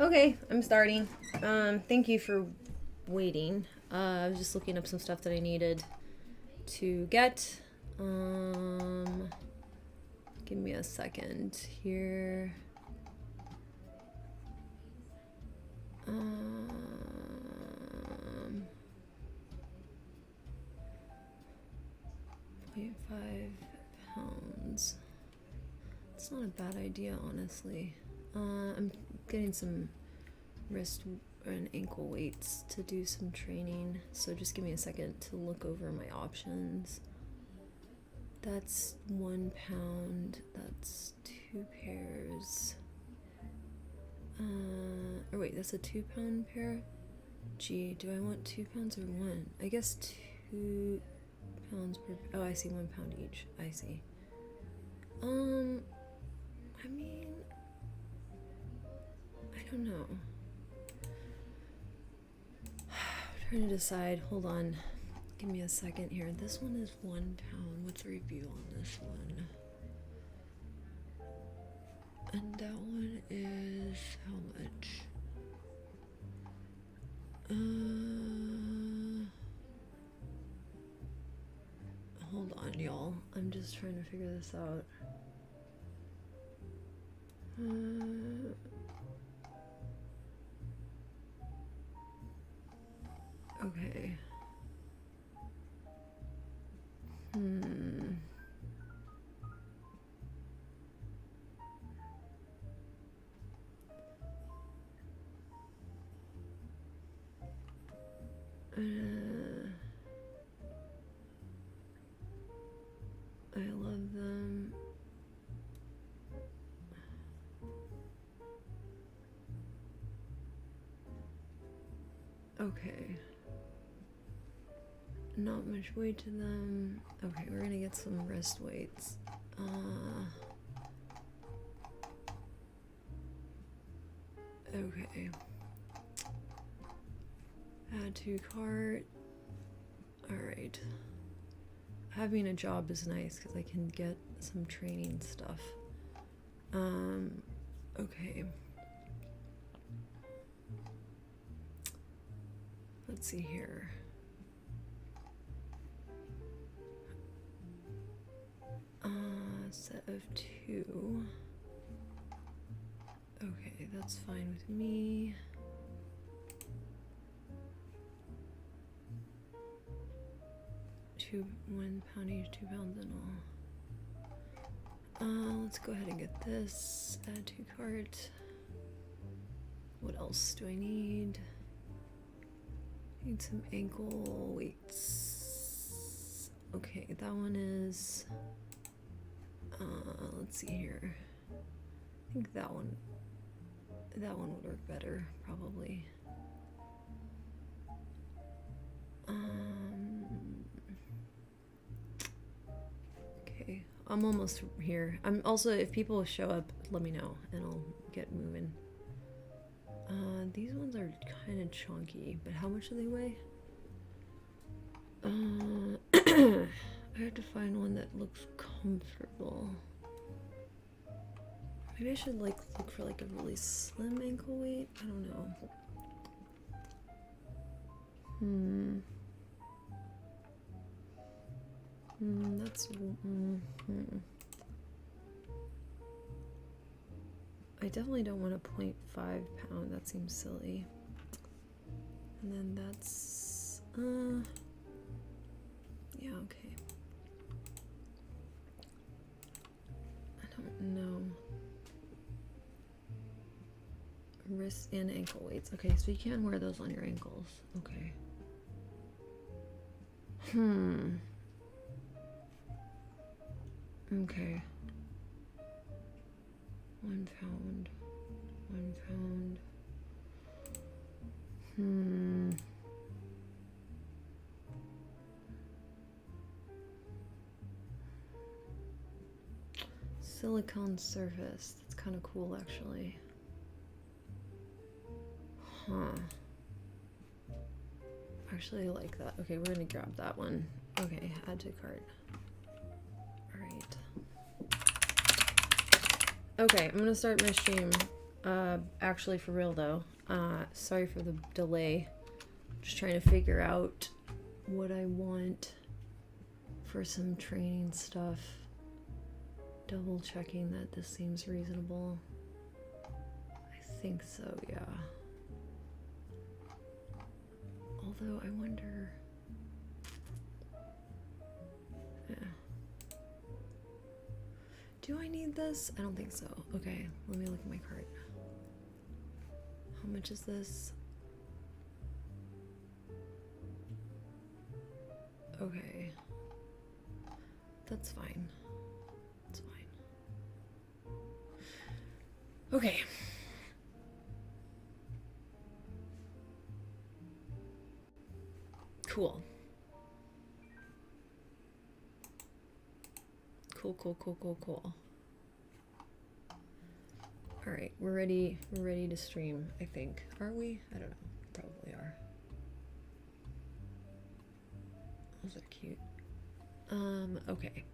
Okay, I'm starting. Thank you for waiting. I was just looking up some stuff that I needed to get. Give me a second here. 0.5 pounds. It's not a bad idea, honestly. I'm getting some wrist and ankle weights to do some training, so just give me a second to look over my options. That's 1 pound, that's 2 pairs. Or wait, that's a 2 pound pair? Gee, do I want 2 pounds or 1? I guess 2 pounds per, oh, I see, 1 pound each, I see. I mean, I don't know. I'm trying to decide, hold on, give me a second here. This one is 1 pound, what's the review on this one? And that one is how much? Hold on, y'all. I'm just trying to figure this out. Okay. I love them. Okay. Not much weight to them. Okay, we're gonna get some wrist weights. Okay. Add to cart. Alright. Having a job is nice because I can get some training stuff. Okay. Let's see here. Set of 2. Okay, that's fine with me. One pound each, 2 pounds in all. Let's go ahead and get this. Add to cart. What else do I need? Need some ankle weights. Okay, that one is. Let's see here. I think that one would work better, probably. Okay, I'm almost here. I'm also, if people show up, let me know and I'll get moving. These ones are kind of chunky, but how much do they weigh? I have to find one that looks comfortable. Maybe I should like look for like a really slim ankle weight. I don't know. That's I definitely don't want a 0.5 pound. That seems silly. And then that's yeah, okay. I don't know. Wrist and ankle weights. Okay, so you can wear those on your ankles. Okay. Okay. 1 pound. 1 pound. Silicone surface. That's kind of cool, actually. Actually, I like that. Okay, we're gonna grab that one. Okay, add to cart. Alright. Okay, I'm gonna start my stream Actually, for real though, sorry for the delay. Just trying to figure out what I want for some training stuff. Double checking that this seems reasonable. I think so, yeah. Although I wonder. Yeah. Do I need this? I don't think so. Okay, let me look at my cart. How much is this? Okay. That's fine. That's fine. Okay. Cool. Cool. All right, we're ready to stream, I think. Are we? I don't know. Probably are. Those are cute. Okay.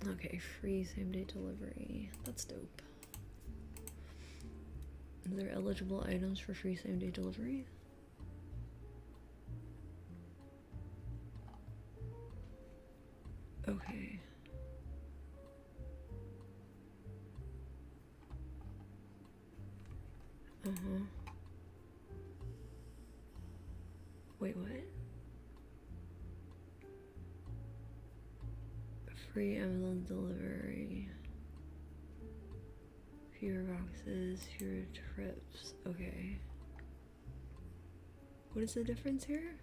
Okay, free same-day delivery. That's dope. Are there eligible items for free same-day delivery? Okay. Wait, what? Free Amazon delivery. Fewer boxes, fewer trips. Okay. What is the difference here?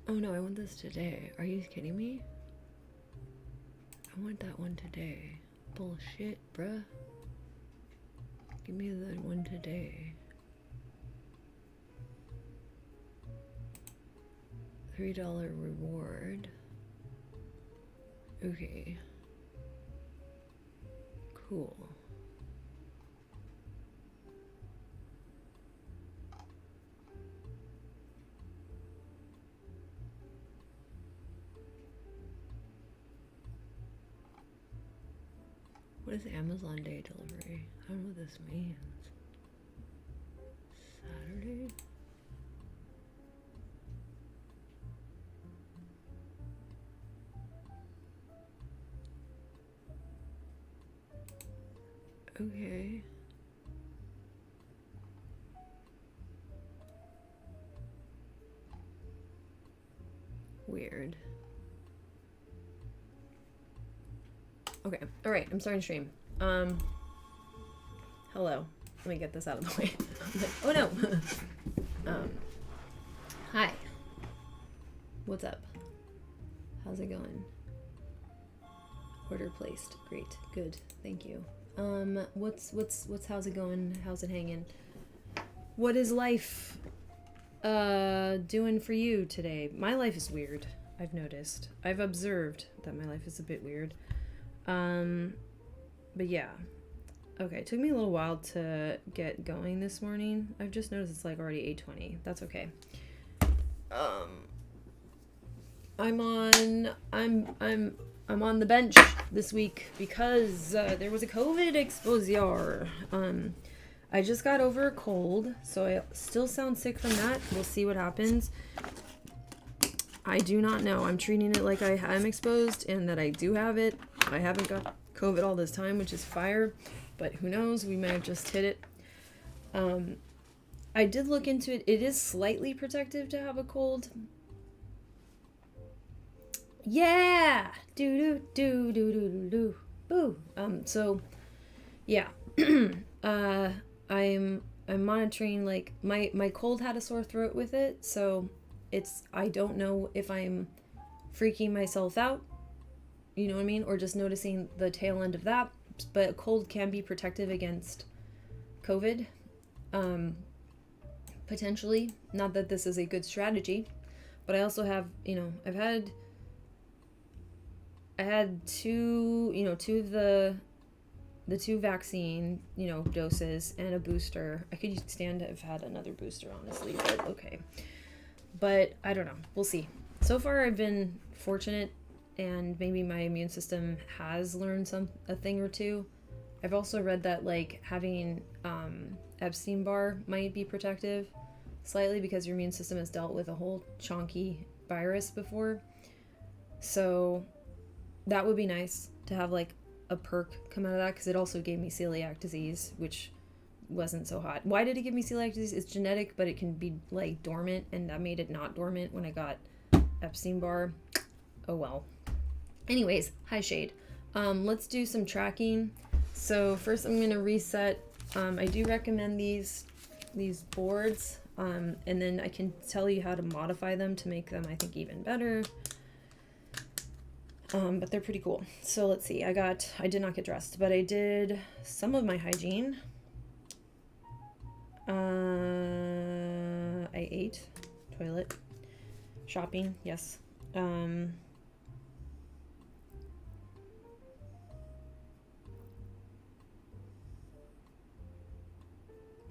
Oh no, I want this today. Are you kidding me? I want that one today. Bullshit, bruh. Give me the one today. $3 reward. Okay. Cool. What is Amazon Day delivery? I don't know what this means. Saturday? Okay. Weird. Okay. All right. I'm starting to stream. Hello. Let me get this out of the way. Oh no. Hi. What's up? How's it going? Order placed. Great. Good. Thank you. What's how's it going? How's it hanging? What is life doing for you today? My life is weird. I've noticed. I've observed that my life is a bit weird. But yeah. Okay, it took me a little while to get going this morning. I've just noticed it's like already 8:20. That's okay. I'm on the bench this week because there was a COVID exposure. I just got over a cold, so I still sound sick from that. We'll see what happens. I do not know. I'm treating it like I am exposed and that I do have it. I haven't got COVID all this time, which is fire, but who knows? We may have just hit it. I did look into it. It is slightly protective to have a cold. Yeah! Do. Boo. So, yeah. I'm monitoring, like, my cold had a sore throat with it, so I don't know if I'm freaking myself out, you know what I mean, or just noticing the tail end of that, but a cold can be protective against COVID, potentially. Not that this is a good strategy, but I also have, I had two of the the 2 vaccine, doses and a booster. I could stand to have had another booster, honestly, but okay. But I don't know. We'll see. So far, I've been fortunate, and maybe my immune system has learned a thing or two. I've also read that like having Epstein-Barr might be protective slightly because your immune system has dealt with a whole chunky virus before. So that would be nice to have like a perk come out of that, because it also gave me celiac disease, which wasn't so hot. Why did it give me celiac disease? It's genetic, but it can be like dormant, and that made it not dormant when I got Epstein-Barr. Oh well. Anyways, high shade. Let's do some tracking. So first I'm gonna reset. I do recommend these boards, and then I can tell you how to modify them to make them, I think, even better. But they're pretty cool. So let's see. I did not get dressed, but I did some of my hygiene. I ate, toilet, shopping, yes.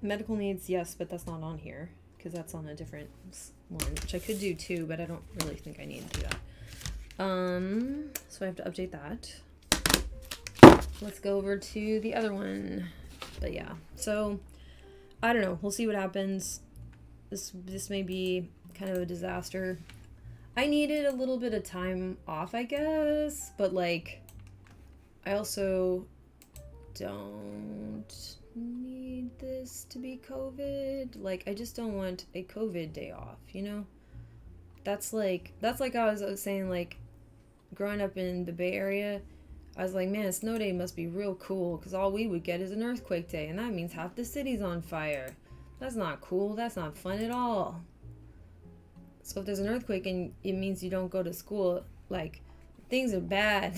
Medical needs, yes, but that's not on here because that's on a different one, which I could do too, but I don't really think I need to do that. So I have to update that. Let's go over to the other one. But yeah, so I don't know. We'll see what happens. This may be kind of a disaster. I needed a little bit of time off, I guess, but like I also don't need this to be COVID. Like I just don't want a COVID day off, That's like I was saying, like growing up in the Bay Area, I was like, man, a snow day must be real cool because all we would get is an earthquake day, and that means half the city's on fire. That's not cool. That's not fun at all. So if there's an earthquake and it means you don't go to school, like things are bad.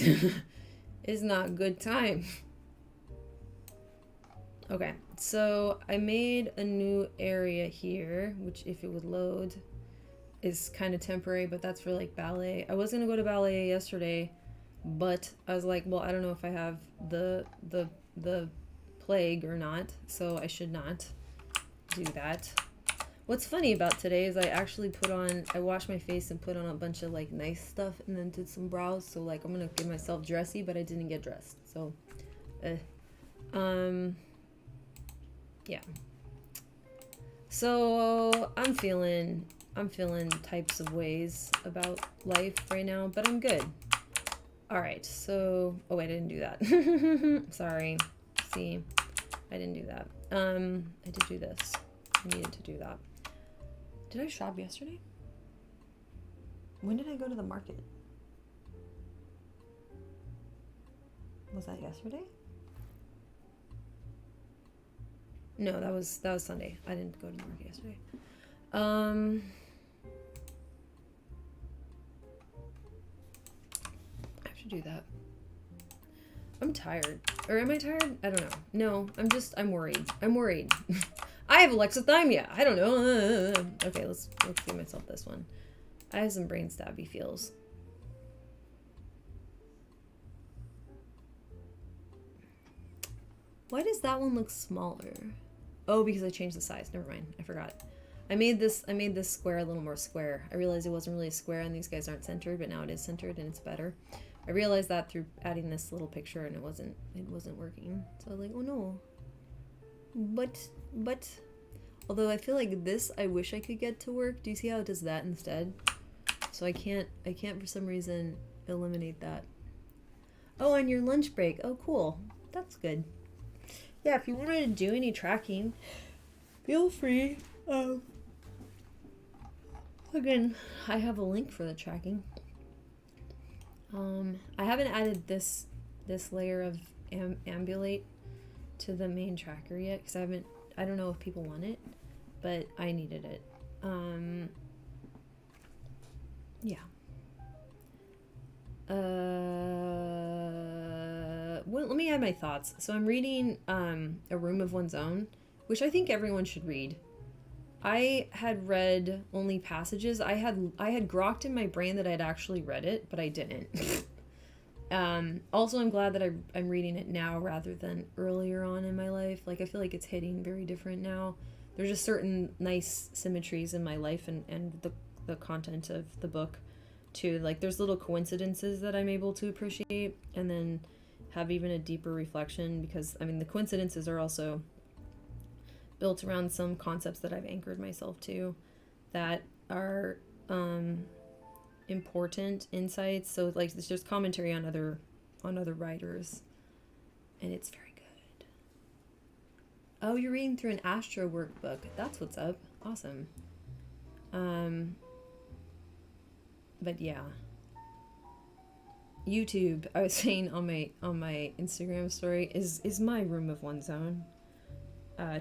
It's not a good time. Okay, so I made a new area here, which if it would load is kind of temporary, but that's for like ballet. I was gonna go to ballet yesterday, but I was like, well, I don't know if I have the plague or not, so I should not do that. What's funny about today is I washed my face and put on a bunch of like nice stuff and then did some brows, so like I'm gonna get myself dressy, but I didn't get dressed, so yeah. So I'm feeling types of ways about life right now, but I'm good. All right, so I didn't do that. Sorry. See, I didn't do that. I did do this. I needed to do that. Did I shop yesterday? When did I go to the market? Was that yesterday? No, that was Sunday. I didn't go to the market yesterday. I have to do that. I'm tired. Or am I tired? I don't know. No, I'm worried. I have alexithymia. I don't know. Okay, let's give myself this one. I have some brain stabby feels. Why does that one look smaller? Oh, because I changed the size. Never mind. I forgot. I made this square a little more square. I realized it wasn't really a square and these guys aren't centered, but now it is centered and it's better. I realized that through adding this little picture and it wasn't working. So I was like, oh no. But although I feel like this I wish I could get to work. Do you see how it does that instead? So I can't for some reason eliminate that. Oh, on your lunch break. Oh cool. That's good. Yeah, if you wanted to do any tracking, feel free. Again, I have a link for the tracking. I haven't added this layer of ambulate to the main tracker yet because I don't know if people want it, but I needed it. Yeah. Well, let me add my thoughts. So I'm reading A Room of One's Own, which I think everyone should read. I had read only passages. I had grokked in my brain that I'd actually read it, but I didn't. Also, I'm glad that I'm reading it now rather than earlier on in my life. Like, I feel like it's hitting very different now. There's just certain nice symmetries in my life and the content of the book, too. Like, there's little coincidences that I'm able to appreciate and then have even a deeper reflection because, I mean, the coincidences are also built around some concepts that I've anchored myself to that are important insights. So like there's just commentary on other writers, and it's very good. Oh, you're reading through an Astro workbook. That's what's up. Awesome. But yeah. YouTube, I was saying on my Instagram story, is my room of one's own.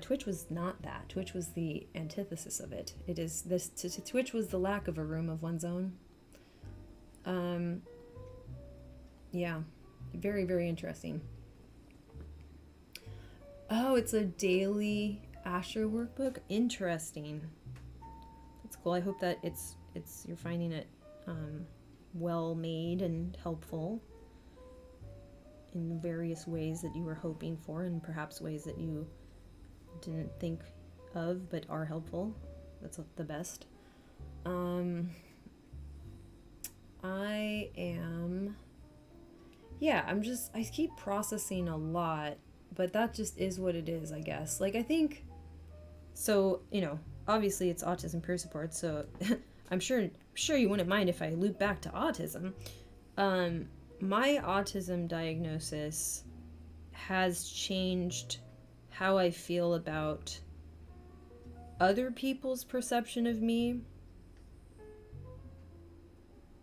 Twitch was not that. Twitch was the antithesis of it. It is this. Twitch was the lack of a room of one's own. Yeah, very, very interesting. Oh, it's a daily Astro workbook. Interesting. That's cool. I hope that it's you're finding it well made and helpful in various ways that you were hoping for, and perhaps ways that you didn't think of but are helpful. That's the best. I keep processing a lot, but that just is what it is, I guess. Like, I think, so, obviously it's Autism Peer Support, so I'm sure you wouldn't mind if I loop back to autism. My autism diagnosis has changed how I feel about other people's perception of me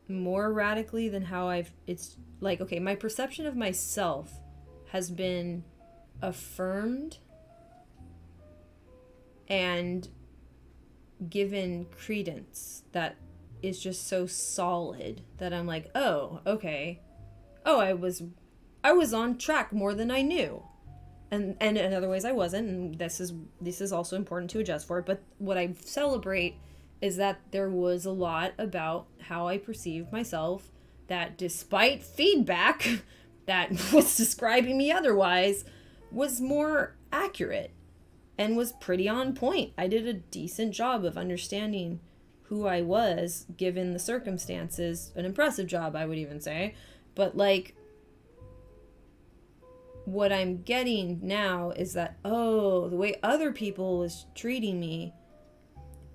more radically than how it's like, okay, my perception of myself has been affirmed and given credence that is just so solid that I'm like, oh, okay. Oh, I was on track more than I knew. And in other ways I wasn't, and this is also important to adjust for. But what I celebrate is that there was a lot about how I perceived myself that, despite feedback that was describing me otherwise, was more accurate and was pretty on point. I did a decent job of understanding who I was given the circumstances. An impressive job, I would even say. But like, what I'm getting now is that, oh, the way other people was treating me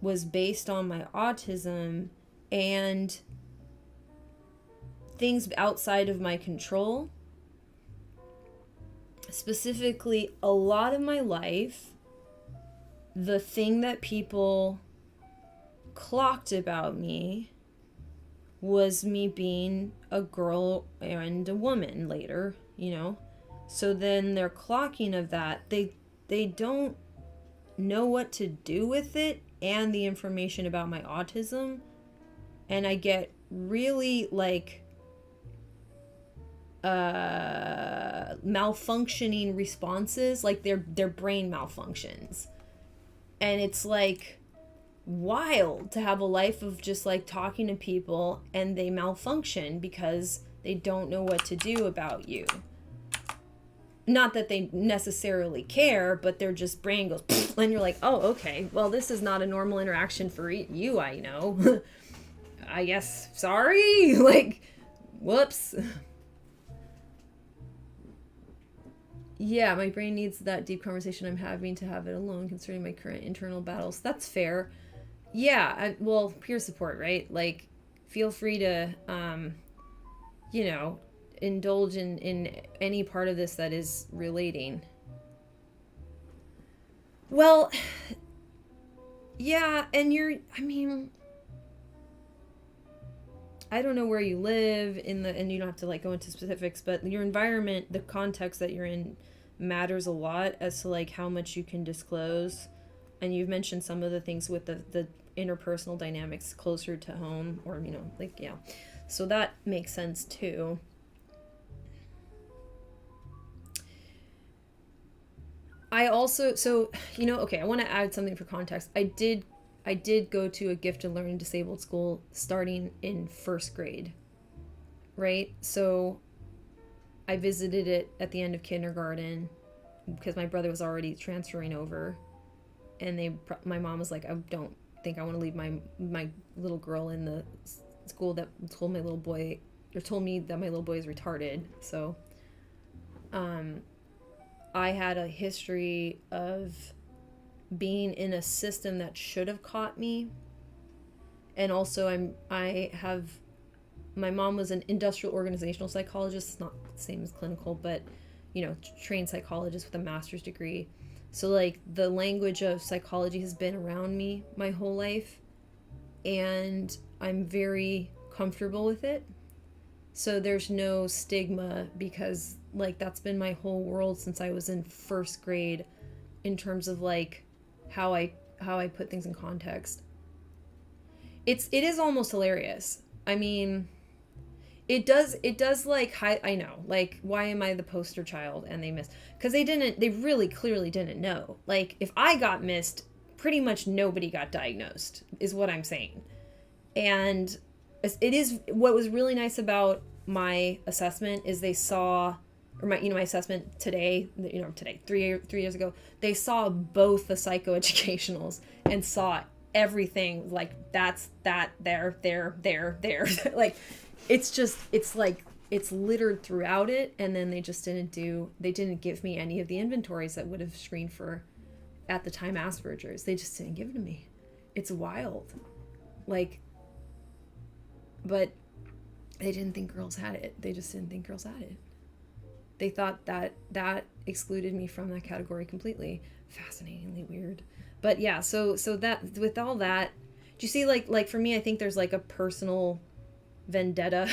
was based on my autism and things outside of my control. Specifically, a lot of my life, the thing that people clocked about me was me being a girl and a woman later, So then they're clocking of that. They don't know what to do with it and the information about my autism. And I get really like malfunctioning responses, like their brain malfunctions. And it's like wild to have a life of just like talking to people and they malfunction because they don't know what to do about you. Not that they necessarily care, but their just brain goes, and you're like, oh, okay, well, this is not a normal interaction for you, I know. I guess, sorry? Like, whoops. Yeah, my brain needs that deep conversation I'm having to have it alone concerning my current internal battles. That's fair. Yeah, well, peer support, right? Like, feel free to, indulge in any part of this that is relating. Well, yeah, and I don't know where you live and you don't have to like go into specifics, but your environment, the context that you're in matters a lot as to like how much you can disclose. And you've mentioned some of the things with the interpersonal dynamics closer to home, or, yeah. So that makes sense too. I also, I want to add something for context. I did go to a gifted learning disabled school starting in first grade, right? So I visited it at the end of kindergarten because my brother was already transferring over, and my mom was like, I don't think I want to leave my little girl in the school that told my little boy, or told me that my little boy is retarded. So I had a history of being in a system that should have caught me. And also my mom was an industrial organizational psychologist. It's not the same as clinical, but, trained psychologist with a master's degree. So, like, the language of psychology has been around me my whole life, and I'm very comfortable with it. So there's no stigma, because, like, that's been my whole world since I was in first grade in terms of, like, how I put things in context. It is almost hilarious. I mean, it does like, I know, like, why am I the poster child and they missed? Because they really clearly didn't know. Like, if I got missed, pretty much nobody got diagnosed, is what I'm saying. And it is, what was really nice about my assessment is they saw, or my assessment today, 3 years ago, they saw both the psychoeducationals and saw everything, like, that's that, there, like, it's littered throughout it. And then they didn't give me any of the inventories that would have screened for, at the time, Asperger's. They just didn't give it to me. It's wild. Like, but they didn't think girls had it. They just didn't think girls had it. They thought that excluded me from that category completely. Fascinatingly weird. But yeah, so that, with all that, do you see, like for me, I think there's like a personal vendetta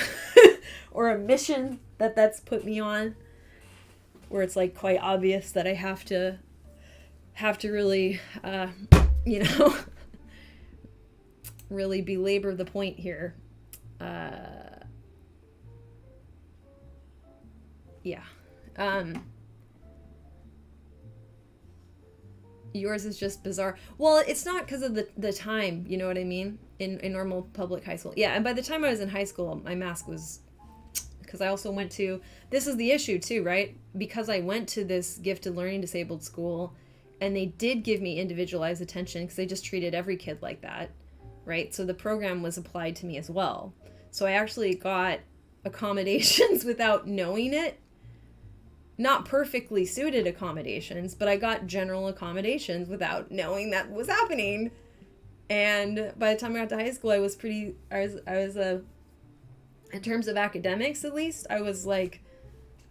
or a mission that's put me on, where it's like quite obvious that I have to really really belabor the point here. Yours is just bizarre. Well, it's not because of the time, you know what I mean? In normal public high school. Yeah, and by the time I was in high school, my mask was, because I also went to, this is the issue too, right? Because I went to this gifted learning disabled school, and they did give me individualized attention because they just treated every kid like that, right? So the program was applied to me as well. So I actually got accommodations without knowing it. Not perfectly suited accommodations, but I got general accommodations without knowing that was happening. And by the time I got to high school, I was in terms of academics at least, I was like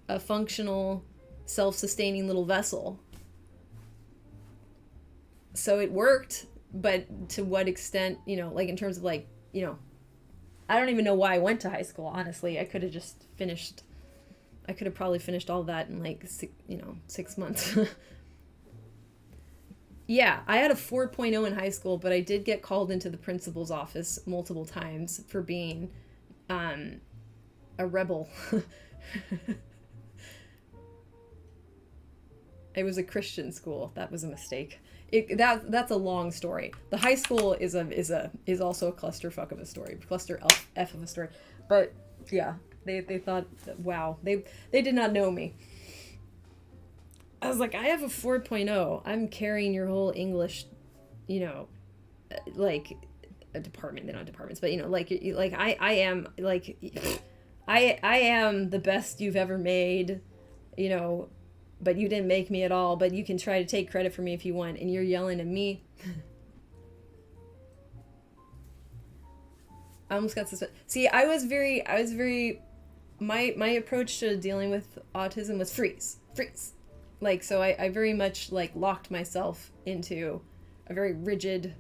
a functional, self-sustaining little vessel. So it worked, but to what extent, like in terms of like, I don't even know why I went to high school, honestly. I could have probably finished all that in like 6 months. Yeah, I had a 4.0 in high school, but I did get called into the principal's office multiple times for being a rebel. It was a Christian school. That was a mistake. That's a long story. The high school is also a clusterfuck of a story. Cluster F of a story. But yeah. They thought, wow, they did not know me. I was like, I have a 4.0. I'm carrying your whole English, like a department. They don't have departments, but I am like, I am the best you've ever made, but you didn't make me at all. But you can try to take credit for me if you want, and you're yelling at me. I almost got suspended. See, I was very. My approach to dealing with autism was freeze. Like, so I very much like locked myself into a very rigid,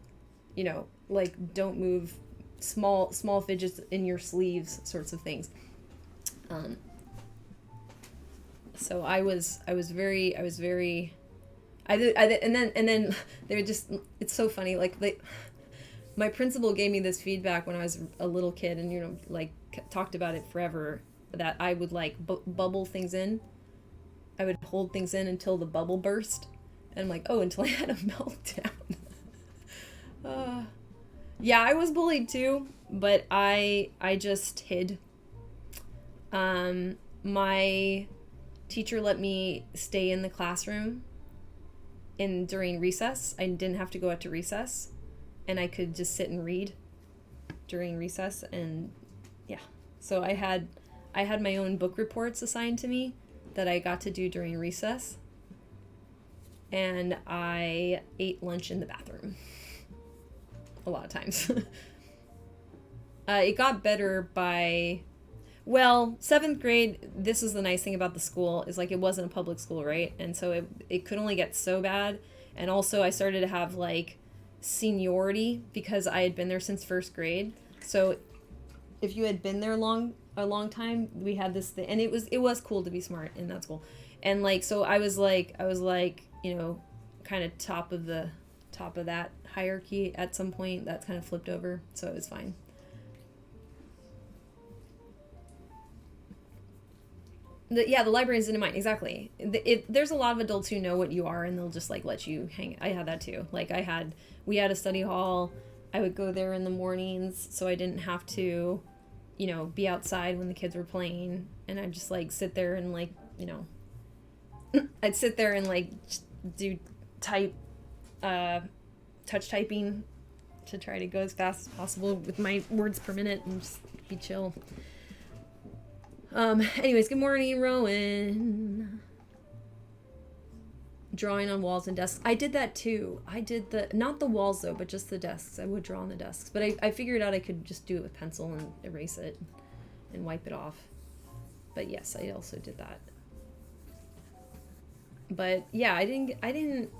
like don't move, small fidgets in your sleeves sorts of things. So I was very, and then they would just, it's so funny. Like my principal gave me this feedback when I was a little kid, and like talked about it forever, that I would like bubble things in. I would hold things in until the bubble burst, and I'm like, until I had a meltdown. Yeah, I was bullied too, but I just hid. my teacher let me stay in the classroom during recess. I didn't have to go out to recess, and I could just sit and read during recess. And yeah, so I had my own book reports assigned to me that I got to do during recess, and I ate lunch in the bathroom a lot of times. It got better by, well, 7th grade. This is the nice thing about the school, is like it wasn't a public school, right? And so it could only get so bad. And also I started to have like seniority because I had been there since 1st grade. So if you had been there a long time, we had this thing, and it was cool to be smart in that school. And like, so I was like, you know, kind of top of that hierarchy at some point. That's kind of flipped over, so it was fine. The librarians didn't mind, exactly. There's a lot of adults who know what you are, and they'll just like let you hang. I had that too. Like we had a study hall. I would go there in the mornings, so I didn't have to, you know, be outside when the kids were playing, and I'd just like sit there and like, you know, I'd sit there and like do touch typing to try to go as fast as possible with my words per minute and just be chill. Anyways, good morning, Rowan. Drawing on walls and desks. I did that too. I did not the walls though, but just the desks. I would draw on the desks. But I figured out I could just do it with pencil and erase it and wipe it off. But yes, I also did that. But yeah, I didn't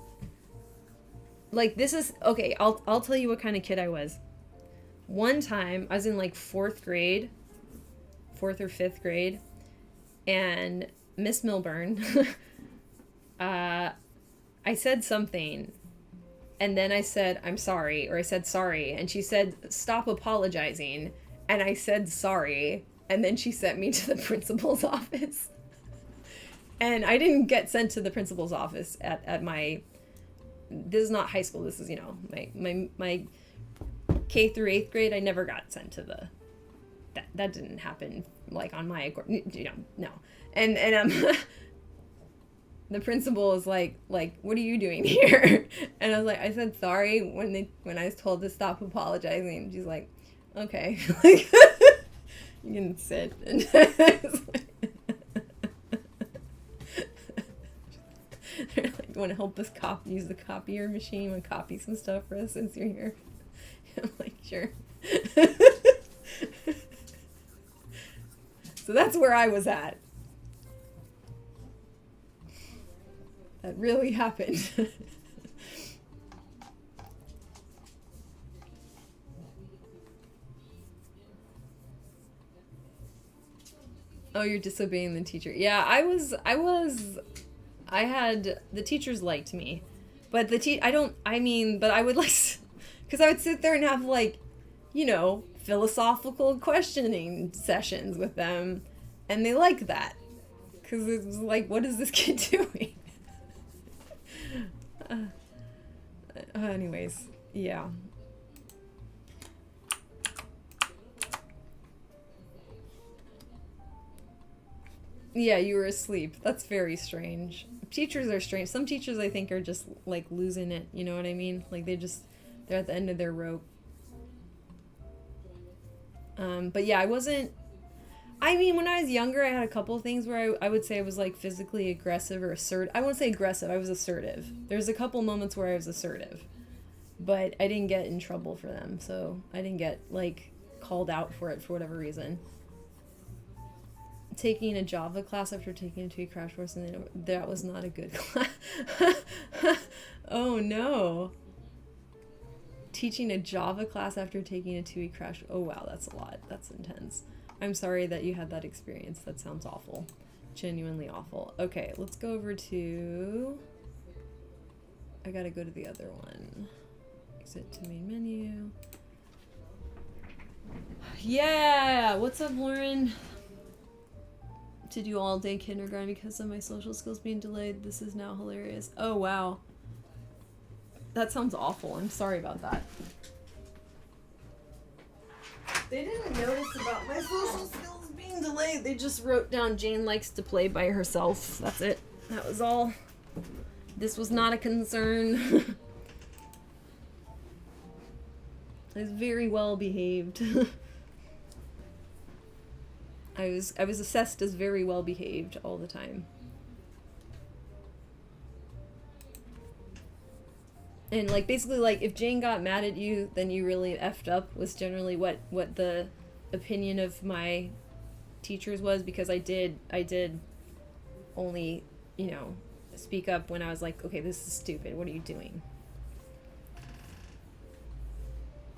like, this is okay, I'll tell you what kind of kid I was. One time I was in like 4th or 5th grade, and Miss Milburn I said something, and then I said, I'm sorry, or I said sorry, and she said, stop apologizing, and I said sorry, and then she sent me to the principal's office. And I didn't get sent to the principal's office at my, this is not high school, this is, you know, my K through 8th grade, I never got sent to that didn't happen, like, on my, you know, no. And the principal was like, what are you doing here? And I was like, I said sorry when I was told to stop apologizing. And she's like, okay, like, you can sit. And they're like, you want to help us use the copier machine and copy some stuff for us since you're here? I'm like, sure. So that's where I was at. That really happened. Oh, you're disobeying the teacher. Yeah, I had, the teachers liked me, but but I would like, because I would sit there and have like, you know, philosophical questioning sessions with them, and they liked that, because it was like, what is this kid doing? Anyways, yeah. Yeah, you were asleep. That's very strange. Teachers are strange. Some teachers, I think, are just like losing it, you know what I mean? Like they're at the end of their rope. But yeah, when I was younger, I had a couple of things where I would say I was like physically aggressive or assertive. I wouldn't say aggressive, I was assertive. There's a couple moments where I was assertive, but I didn't get in trouble for them, so I didn't get like called out for it for whatever reason. Taking a Java class after taking a TOEIC crash course, and that was not a good class. Oh no. Teaching a Java class after taking a TOEIC crash. Oh wow, that's a lot. That's intense. I'm sorry that you had that experience. That sounds awful. Genuinely awful. Okay, let's go over to, I gotta go to the other one. Exit to main menu. Yeah, what's up, Lauren? To do all day kindergarten because of my social skills being delayed. This is now hilarious. Oh wow. That sounds awful. I'm sorry about that. They didn't notice about my social skills being Parking delay. They just wrote down Jane likes to play by herself. That's it. That was all. This was not a concern. I was very well behaved. I was assessed as very well behaved all the time. And like basically like if Jane got mad at you, then you really effed up was generally what the opinion of my teachers was, because I did only, you know, speak up when I was like, okay, this is stupid. What are you doing?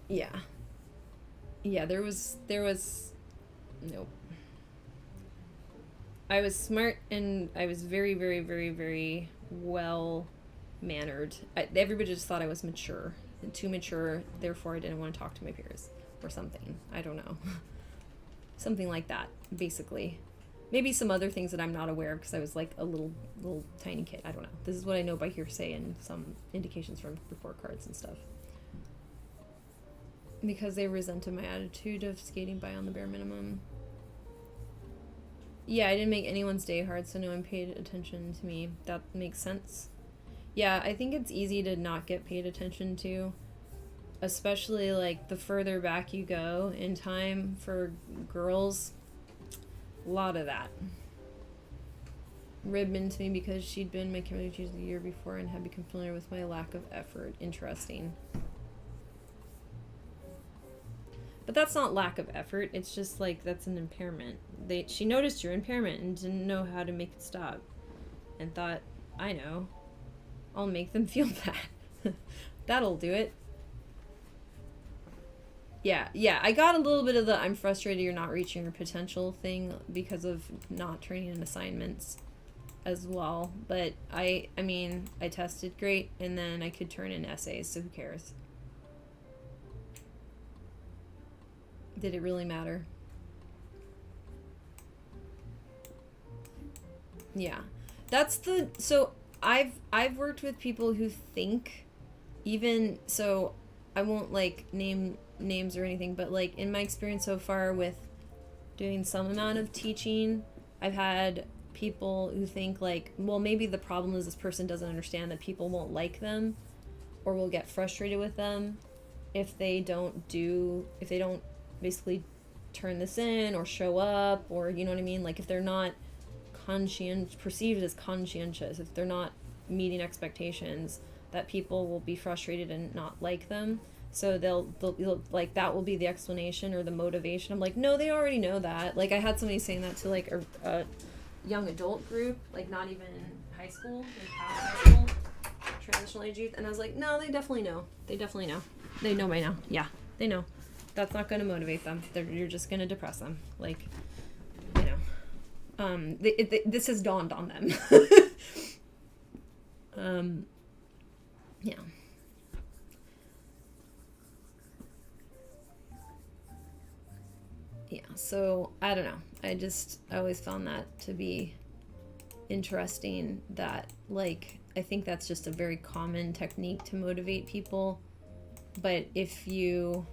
Yeah. Yeah, there was nope. I was smart and I was very, very, very, very well mannered. Everybody just thought I was mature and too mature, therefore I didn't want to talk to my peers or something. I don't know. Something like that, basically. Maybe some other things that I'm not aware of because I was like a little tiny kid. I don't know. This is what I know by hearsay and some indications from report cards and stuff. Because they resented my attitude of skating by on the bare minimum. Yeah, I didn't make anyone's day hard, so no one paid attention to me. That makes sense. Yeah, I think it's easy to not get paid attention to, especially like the further back you go in time for girls. A lot of that. Ribbon to me because she'd been my community teacher the year before and had become familiar with my lack of effort. Interesting. But that's not lack of effort. It's just like that's an impairment. She noticed your impairment and didn't know how to make it stop. And thought, I know. I'll make them feel bad. That'll do it. Yeah, I got a little bit of the I'm frustrated you're not reaching your potential thing because of not turning in assignments as well. But I mean, I tested great and then I could turn in essays, so who cares? Did it really matter? Yeah. So I've worked with people who think, even, so I won't like name names or anything, but like in my experience so far with doing some amount of teaching, I've had people who think like, well, maybe the problem is this person doesn't understand that people won't like them or will get frustrated with them if they don't basically turn this in or show up, or you know what I mean, like if they're not perceived as conscientious, if they're not meeting expectations, that people will be frustrated and not like them, so they'll like that will be the explanation or the motivation. I'm like, no, they already know that. Like I had somebody saying that to like a young adult group, like not even high school, like past high school, transitional age youth, and I was like, no, they definitely know they know by now. Yeah, they know. That's not going to motivate them. You're just going to depress them. Like, you know, this has dawned on them. Yeah. Yeah, so I don't know. I always found that to be interesting, that like, I think that's just a very common technique to motivate people. But if you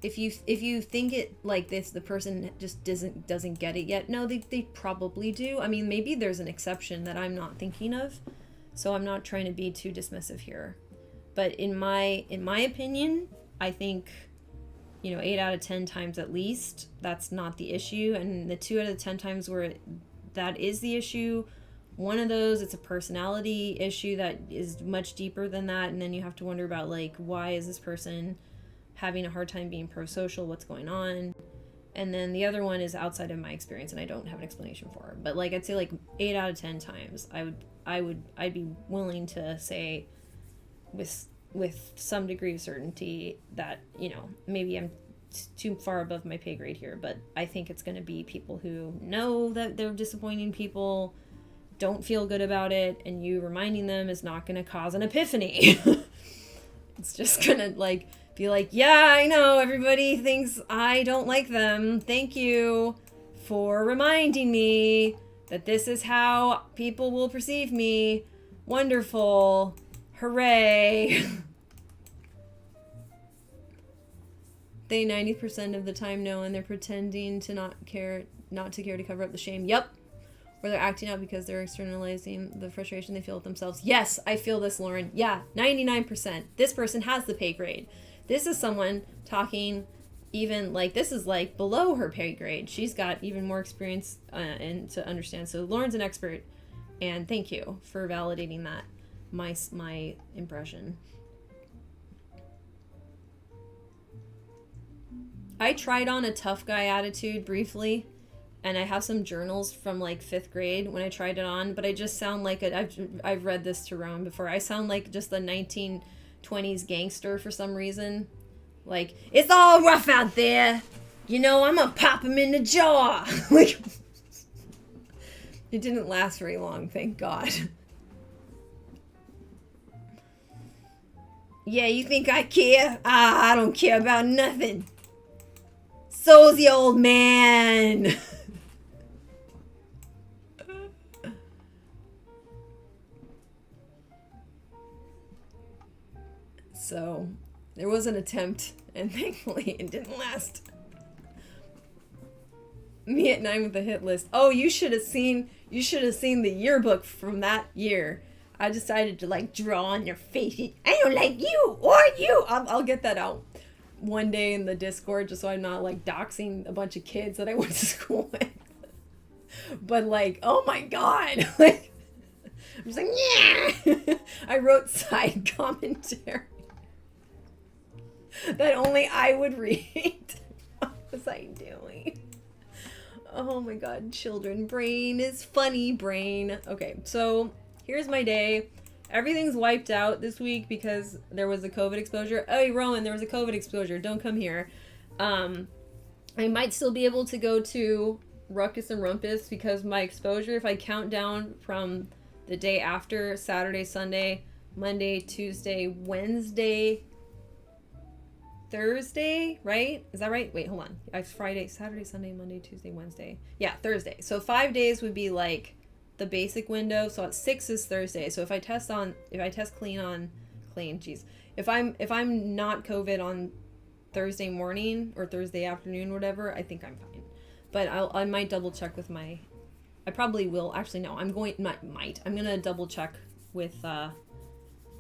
think it like this, the person just doesn't get it yet. No, they probably do. I mean, maybe there's an exception that I'm not thinking of, so I'm not trying to be too dismissive here. But in my opinion, I think, 8 out of 10 times at least, that's not the issue. And the 2 out of 10 times where that is the issue, one of those, it's a personality issue that is much deeper than that. And then you have to wonder about like, why is this person having a hard time being pro-social, what's going on? And then the other one is outside of my experience and I don't have an explanation for. But like, I'd say like 8 out of 10 times I'd be willing to say with some degree of certainty that, maybe I'm too far above my pay grade here, but I think it's going to be people who know that they're disappointing people, don't feel good about it, and you reminding them is not going to cause an epiphany. It's just going to like be like, yeah, I know everybody thinks I don't like them. Thank you for reminding me that this is how people will perceive me. Wonderful. Hooray. They 90% of the time know, and they're pretending to not to care to cover up the shame. Yep. Or they're acting out because they're externalizing the frustration they feel with themselves. Yes, I feel this, Lauren. Yeah, 99%. This person has the pay grade. This is someone talking even like, this is like below her pay grade. She's got even more experience and to understand. So Lauren's an expert, and thank you for validating that, my impression. I tried on a tough guy attitude briefly, and I have some journals from like 5th grade when I tried it on, but I just sound like I've read this to Rowan before. I sound like just the 1920s gangster for some reason. Like, it's all rough out there. You know, I'm gonna pop him in the jaw. Like, it didn't last very long, thank God. Yeah, you think I care? I don't care about nothing. So's the old man. So, there was an attempt, and thankfully it didn't last. Me at 9 with the hit list. Oh, you should have seen the yearbook from that year. I decided to like draw on your face. I don't like you or you. I'll get that out one day in the Discord, just so I'm not like doxing a bunch of kids that I went to school with. But like, oh my God, like, I'm just like, yeah. I wrote side commentary that only I would read. What was I doing? Oh my God, children. Brain is funny, brain. Okay, so here's my day. Everything's wiped out this week because there was a COVID exposure. Oh, Rowan, there was a COVID exposure. Don't come here. I might still be able to go to Ruckus and Rumpus because my exposure, if I count down from the day after, Saturday, Sunday, Monday, Tuesday, Wednesday, Thursday, right? Is that right? Wait, hold on. I have Friday, Saturday, Sunday, Monday, Tuesday, Wednesday. Yeah, Thursday. So 5 days would be like the basic window. So at 6 is Thursday. So if I test clean, if I'm not COVID on Thursday morning or Thursday afternoon, whatever, I think I'm fine. But I might double check with I probably will. Actually, no, I'm going to double check with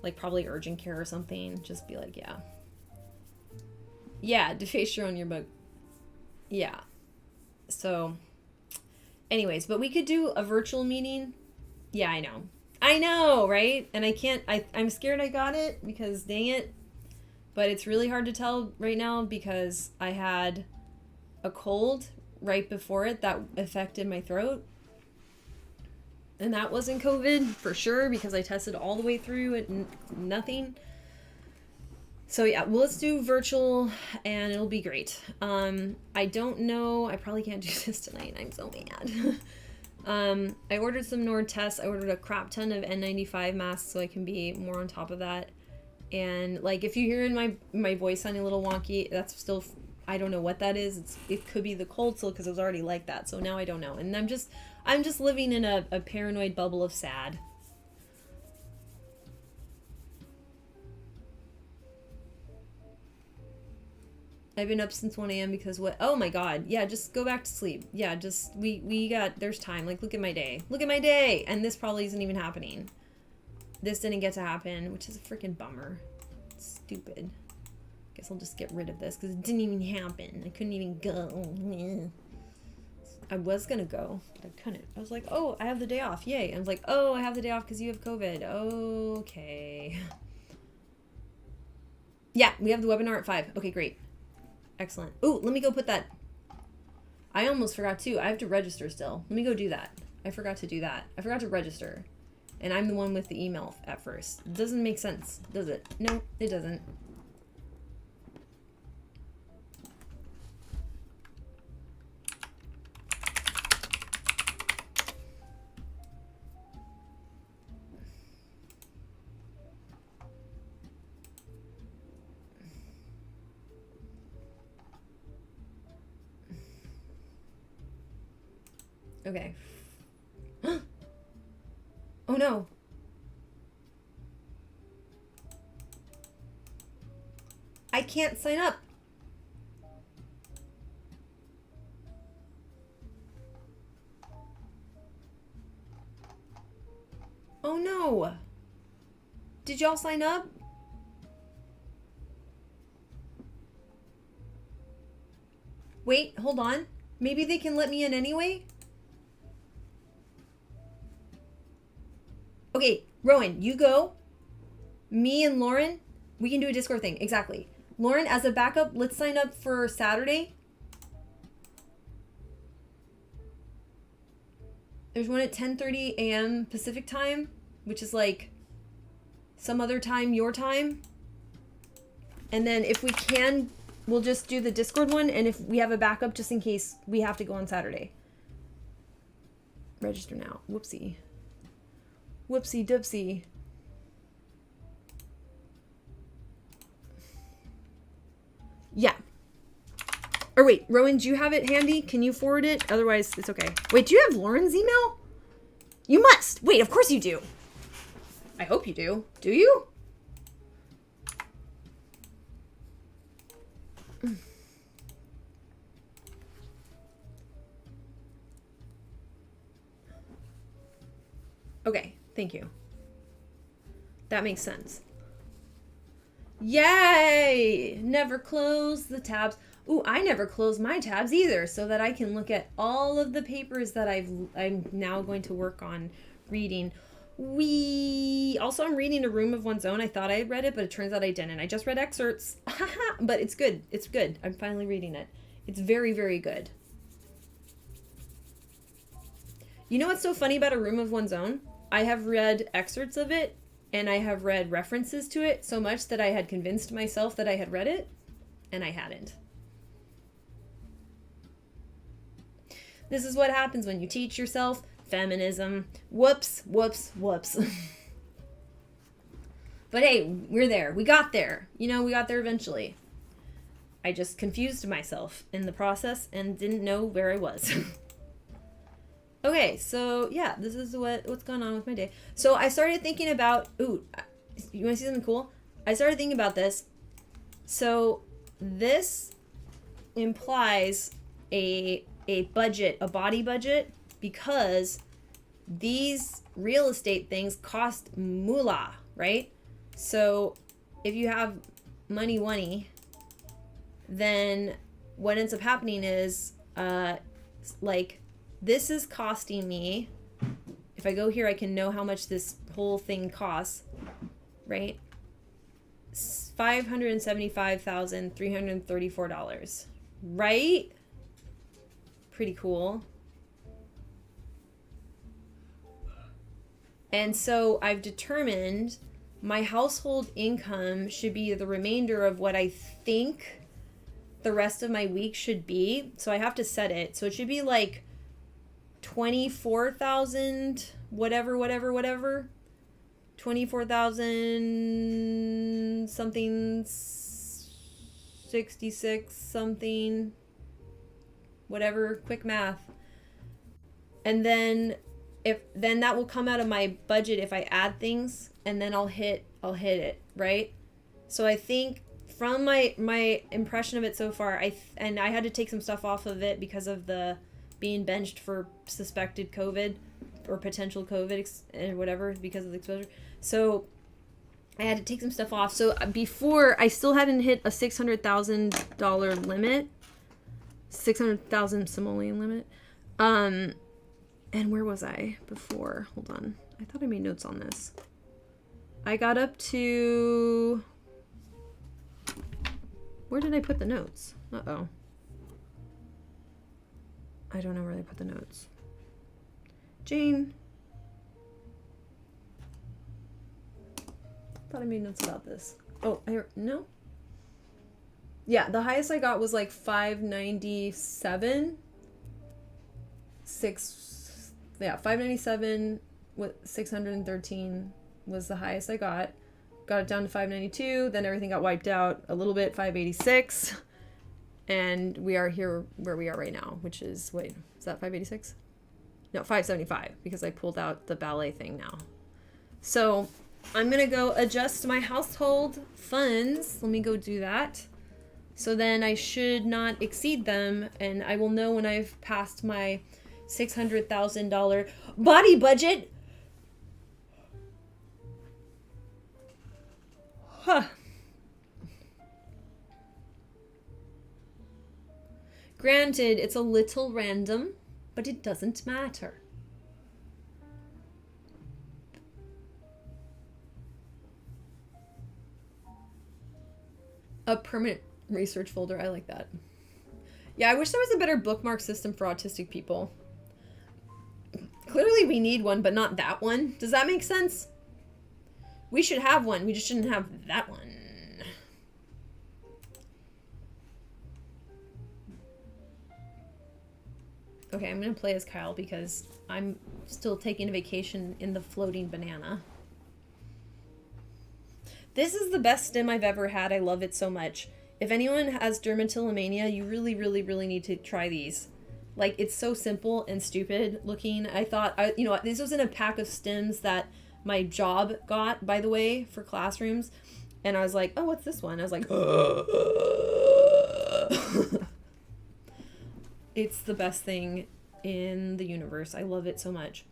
like probably urgent care or something. Just be like, yeah, deface your own yearbook. Yeah. So, anyways, but we could do a virtual meeting. Yeah, I know, right? And I'm scared I got it because dang it. But it's really hard to tell right now because I had a cold right before it that affected my throat. And that wasn't COVID for sure because I tested all the way through it and nothing. So yeah, well, let's do virtual and it'll be great. I don't know. I probably can't do this tonight. I'm so mad. I ordered some Nord tests. I ordered a crap ton of N95 masks so I can be more on top of that. And like, if you hear in my voice sounding a little wonky, that's still, I don't know what that is. It could be the cold still because it was already like that. So now I don't know. And I'm just living in a paranoid bubble of sad. I've been up since 1 a.m. because what? Oh my God. Yeah, just go back to sleep. Yeah, just, there's time. Like, look at my day. Look at my day! And this probably isn't even happening. This didn't get to happen, which is a freaking bummer. It's stupid. Guess I'll just get rid of this because it didn't even happen. I couldn't even go. I was gonna go, but I couldn't. I was like, oh, I have the day off. Yay. I was like, oh, I have the day off because you have COVID. Okay. Yeah, we have the webinar at 5. Okay, great. Excellent. Ooh, let me go put that. I almost forgot too. I have to register still. Let me go do that. I forgot to do that. I forgot to register. And I'm the one with the email at first. It doesn't make sense, does it? No, it doesn't. Okay. Oh no. I can't sign up. did y'all sign up? Wait, hold on. Maybe they can let me in anyway? Okay, Rowan, you go. Me and Lauren, we can do a Discord thing. Exactly. Lauren, as a backup, let's sign up for Saturday. There's one at 10:30 a.m. Pacific time, which is like some other time, your time. And then if we can, we'll just do the Discord one. And if we have a backup, just in case we have to go on Saturday. Register now. Whoopsie. Whoopsie doopsie. Yeah. Or wait, Rowan, do you have it handy? Can you forward it? Otherwise, it's okay. Wait, do you have Lauren's email? You must. Wait, of course you do. I hope you do. Do you? Okay, thank you. That makes sense. Yay! Never close the tabs. Ooh, I never close my tabs either, so that I can look at all of the papers that I'm now going to work on reading. I'm reading A Room of One's Own. I thought I had read it, but it turns out I didn't. I just read excerpts. But it's good. It's good. I'm finally reading it. It's very, very good. You know what's so funny about A Room of One's Own? I have read excerpts of it, and I have read references to it so much that I had convinced myself that I had read it, and I hadn't. This is what happens when you teach yourself feminism. Whoops, whoops, whoops. But hey, we're there. We got there. We got there eventually. I just confused myself in the process and didn't know where I was. Okay, so yeah, this is what's going on with my day. So I started thinking about, you want to see something cool? I started thinking about this. So this implies a budget, a body budget, because these real estate things cost moolah, right? So if you have money, then what ends up happening is, this is costing me, if I go here, I can know how much this whole thing costs, right? $575,334, right? Pretty cool. And so I've determined my household income should be the remainder of what I think the rest of my week should be. So I have to set it. So it should be like 24,000 whatever 24,000 something 66 something whatever, quick math. And then that will come out of my budget if I add things, and then I'll hit it, right? So I think from my impression of it so far, I had to take some stuff off of it because of the being benched for suspected COVID or potential COVID or whatever because of the exposure. So I had to take some stuff off. So before, I still hadn't hit a $600,000 limit, 600,000 simoleon limit. And where was I before? Hold on. I thought I made notes on this. I got up to... Where did I put the notes? Uh-oh. I don't know where I put the notes. Jane. Thought I made notes about this. Oh, no? Yeah, the highest I got was like 597. 597 with 613 was the highest I got. Got it down to 592, then everything got wiped out a little bit, 586. And we are here where we are right now, which is, wait, is that 586? No, 575, because I pulled out the ballet thing now. So I'm going to go adjust my household funds. Let me go do that. So then I should not exceed them, and I will know when I've passed my $600,000 body budget. Huh. Granted, it's a little random, but it doesn't matter. A permanent research folder. I like that. Yeah, I wish there was a better bookmark system for autistic people. Clearly we need one, but not that one. Does that make sense? We should have one. We just shouldn't have that one. Okay, I'm going to play as Kyle because I'm still taking a vacation in the floating banana. This is the best stim I've ever had. I love it so much. If anyone has dermatillomania, you really, really, really need to try these. Like, it's so simple and stupid looking. I thought, you know, this was in a pack of stims that my job got, by the way, for classrooms. And I was like, oh, what's this one? I was like, it's the best thing in the universe. I love it so much.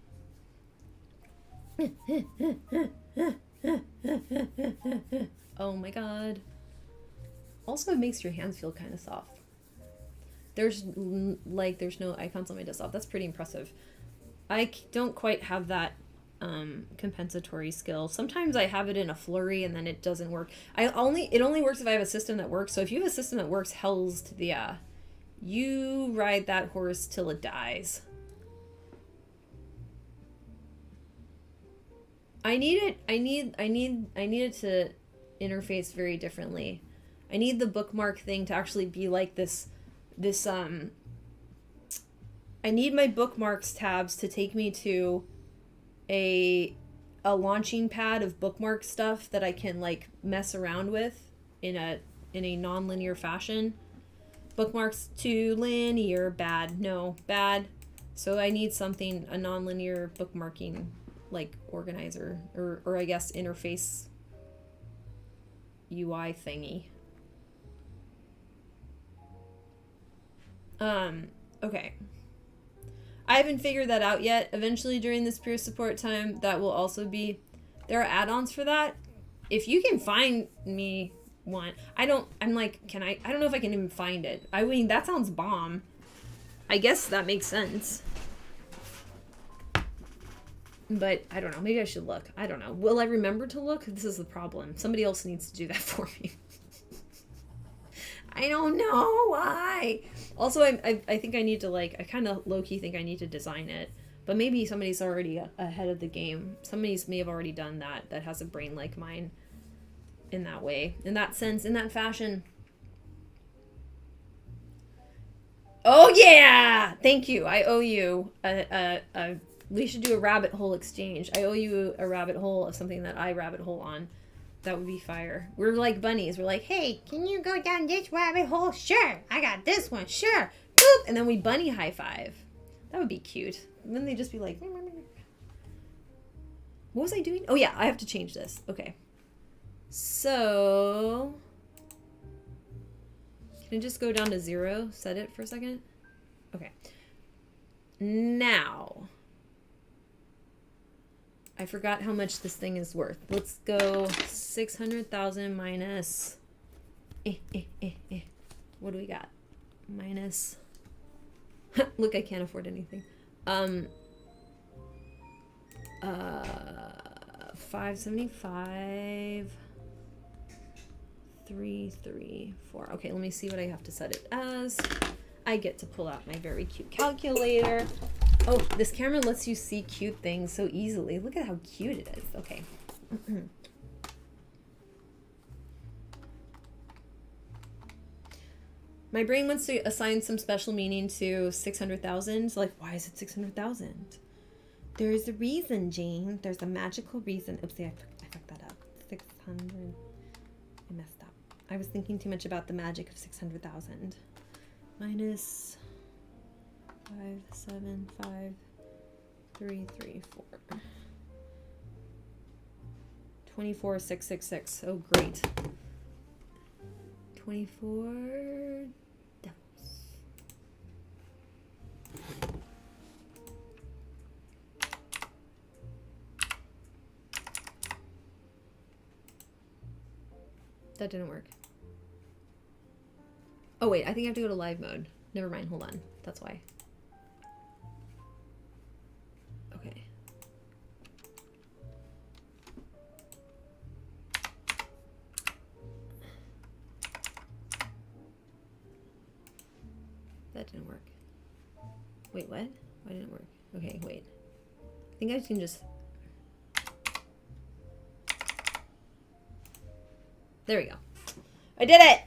Oh my god. Also, it makes your hands feel kind of soft. There's no icons on my desktop. That's pretty impressive. I don't quite have that compensatory skill. Sometimes I have it in a flurry and then it doesn't work. It only works if I have a system that works. So if you have a system that works, hell's to the yeah. You ride that horse till it dies. I need it to interface very differently. I need the bookmark thing to actually be like this I need my bookmarks tabs to take me to a launching pad of bookmark stuff that I can like mess around with in a non-linear fashion. Bookmarks to linear, bad. No, bad. So I need something, a non-linear bookmarking like organizer or I guess interface UI thingy. Okay. I haven't figured that out yet. Eventually during this peer support time, that will also be, there are add-ons for that. If you can find me one, I don't know if I can even find it. I mean, that sounds bomb. I guess that makes sense. But I don't know. Maybe I should look. I don't know. Will I remember to look? This is the problem. Somebody else needs to do that for me. I don't know why. Also, I think I need to I kind of low-key think I need to design it. But maybe somebody's already ahead of the game. Somebody's may have already done that has a brain like mine in that way, in that sense, in that fashion. Oh yeah! Thank you. I owe you we should do a rabbit hole exchange. I owe you a rabbit hole of something that I rabbit hole on. That would be fire. We're like bunnies. We're like, hey, can you go down this rabbit hole? Sure. I got this one. Sure. Boop. And then we bunny high five. That would be cute. Wouldn't they just be like, what was I doing? Oh yeah, I have to change this. Okay. So, can I just go down to 0? Set it for a second. Okay. Now, I forgot how much this thing is worth. Let's go 600,000 minus. What do we got? Minus. Look, I can't afford anything. 575. 334. Okay, let me see what I have to set it as. I get to pull out my very cute calculator. Oh, this camera lets you see cute things so easily. Look at how cute it is. Okay. My brain wants to assign some special meaning to 600,000. Like, why is it 600,000? There's a reason, Jane. There's a magical reason. Oopsie, I fucked that up. 600. I messed up. I was thinking too much about the magic of 600,000. Minus 575,334. 24,666. Oh, great. 24 devils. That didn't work. Oh wait, I think I have to go to live mode. Never mind, hold on. That's why. Okay. That didn't work. Wait, what? Why didn't it work? Okay, wait. I think I can just... There we go. I did it!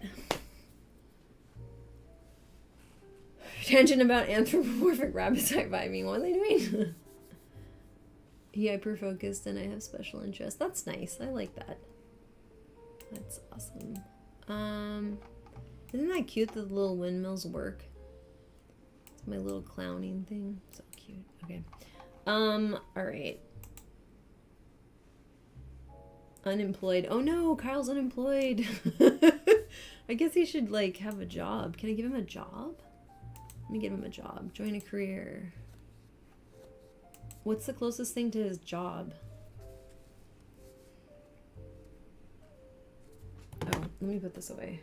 Tangent about anthropomorphic rabbits high me. What are they doing? He hyper-focused and I have special interest. That's nice. I like that. That's awesome. Isn't that cute that the little windmills work? It's my little clowning thing. So cute. Okay. Alright. Unemployed. Oh no, Kyle's unemployed. I guess he should like have a job. Can I give him a job? Let me give him a job. Join a career. What's the closest thing to his job? Oh, let me put this away.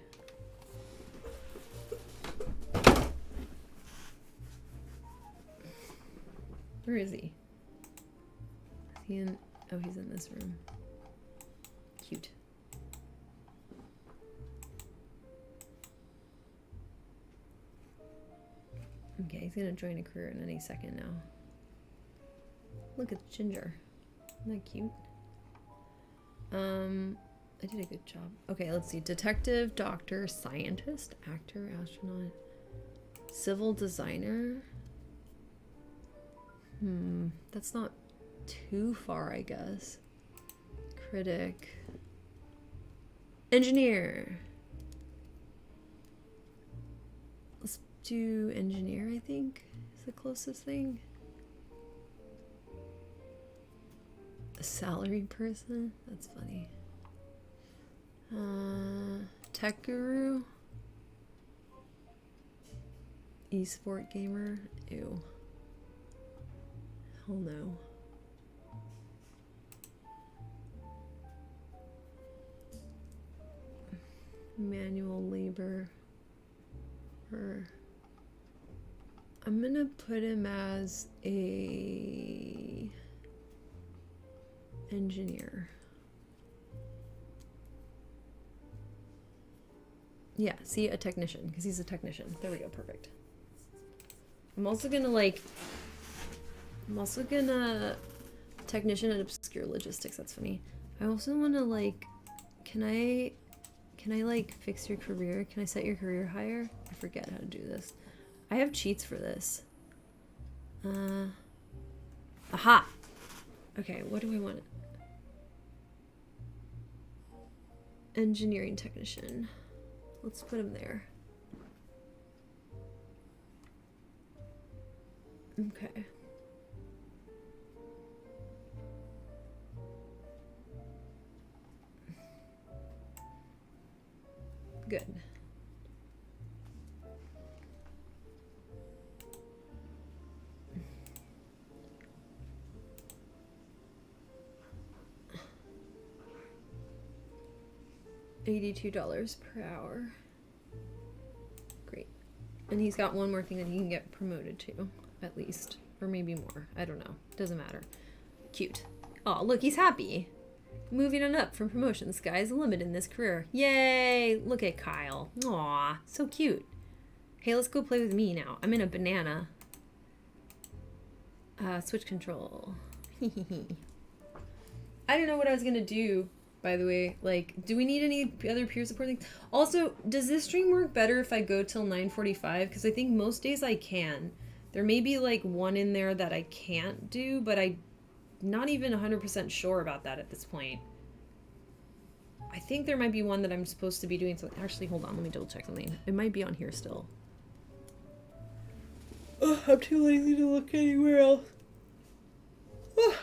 Where is he? Is he in? Oh, he's in this room. Cute. Okay, he's gonna join a career in any second now. Look at Ginger. Isn't that cute? I did a good job. Okay, let's see. Detective, doctor, scientist, actor, astronaut, civil designer. That's not too far, I guess. Critic. Engineer. Let's do engineer, I think, is the closest thing. A salaried person? That's funny. Tech guru? Esport gamer? Ew. Hell no. Manual labor. I'm gonna put him as a engineer. Yeah, see, a technician, because he's a technician. There we go, perfect. I'm also gonna technician and obscure logistics. That's funny. I also want to like, can I like fix your career? Can I set your career higher? I forget how to do this. I have cheats for this. Aha! Okay, what do I want? Engineering technician. Let's put him there. Okay. Good. $82 per hour. Great. And he's got one more thing that he can get promoted to, at least. Or maybe more. I don't know. Doesn't matter. Cute. Oh, look, he's happy. Moving on up from promotion. Sky's the limit in this career. Yay! Look at Kyle. Aw, so cute. Hey, let's go play with me now. I'm in a banana. Switch control. I don't know what I was gonna do, by the way. Like, do we need any other peer support things? Also, does this stream work better if I go till 9:45? Because I think most days I can. There may be like one in there that I can't do, but I'm not even 100% sure about that at this point. I think there might be one that I'm supposed to be doing something. Actually, hold on, let me double check something. It might be on here still. Oh, I'm too lazy to look anywhere else. Oh.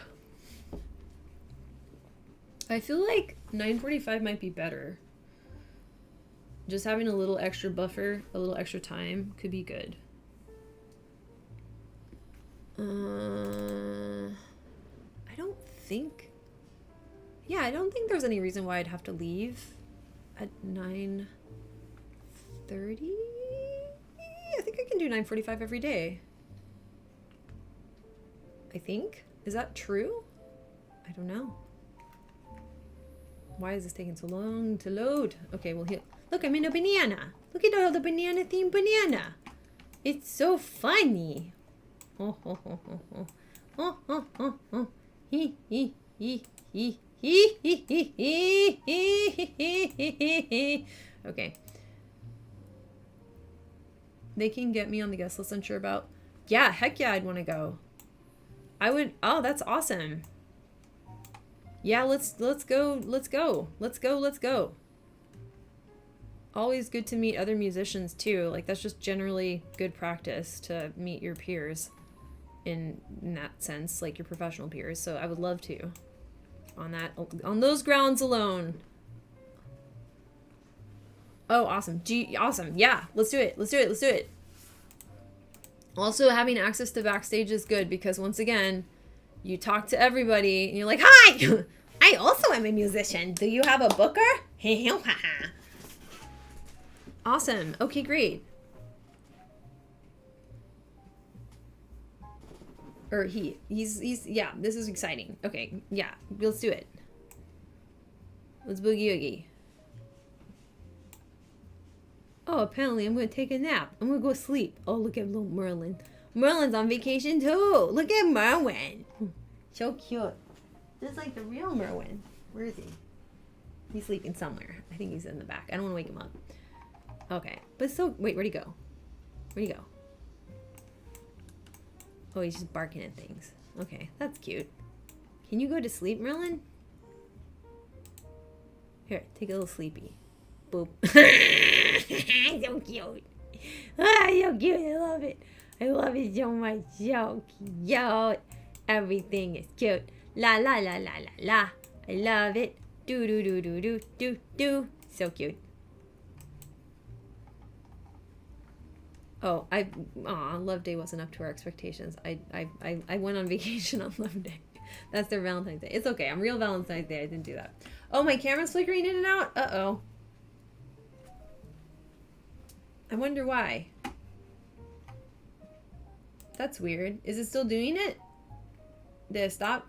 I feel like 9:45 might be better. Just having a little extra buffer, a little extra time could be good. I don't think... Yeah, I don't think there's any reason why I'd have to leave. at 9:30? I think I can do 9:45 every day. I think. Is that true? I don't know. Why is this taking so long to load? Okay, well here. Look, I'm in a banana. Look at all the banana themed banana. It's so funny. Oh, oh, oh, oh, oh. Oh, oh, oh, oh. Hee, hee, hee, hee, hee, hee, hee, hee, hee, hee, hee. Okay. They can get me on the guest list, unsure about. Yeah, heck yeah, I'd want to go. I would. Oh, that's awesome. Yeah, let's go. Let's go. Let's go. Let's go. Always good to meet other musicians too. Like that's just generally good practice to meet your peers in that sense, like your professional peers. So I would love to on those grounds alone. Oh, awesome. Awesome. Yeah, let's do it. Let's do it. Let's do it. Also, having access to backstage is good because once again, you talk to everybody and you're like, hi, I also am a musician. Do you have a booker? Awesome. Okay, great. Or he's, yeah, this is exciting. Okay, yeah, let's do it. Let's boogie oogie. Oh, apparently I'm going to take a nap. I'm going to go sleep. Oh, look at little Merlin. Merlin's on vacation too. Look at Merwin. So cute. Just like the real Merwin. Where is he? He's sleeping somewhere. I think he's in the back. I don't want to wake him up. Okay. But so, wait, where'd he go? Where'd he go? Oh, he's just barking at things. Okay, that's cute. Can you go to sleep, Merlin? Here, take a little sleepy. Boop. So cute. Ah, so cute. I love it. I love it so much. So cute. Everything is cute. La la la la la la. I love it. Do do do do do do do. So cute. Oh, Love Day wasn't up to our expectations. I went on vacation on Love Day. That's their Valentine's Day. It's okay. I'm real Valentine's Day. I didn't do that. Oh, my camera's flickering in and out? Uh-oh. I wonder why. That's weird. Is it still doing it? Did it stop?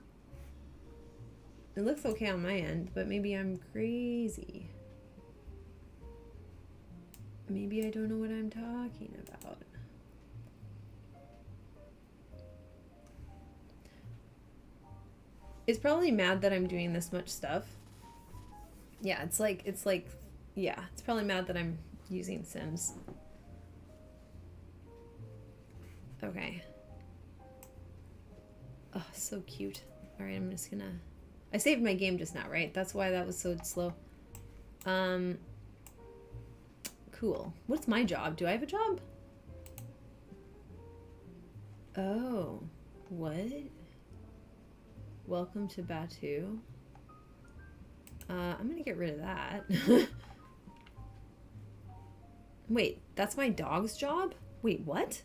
It looks okay on my end, but maybe I'm crazy. Maybe I don't know what I'm talking about. It's probably mad that I'm doing this much stuff. Yeah, it's like, yeah, it's probably mad that I'm using Sims. Okay. Oh, so cute. All right, I'm just gonna... I saved my game just now, right? That's why that was so slow. Cool. What's my job? Do I have a job? Oh. What? Welcome to Batu. I'm gonna get rid of that. Wait, that's my dog's job? Wait, what?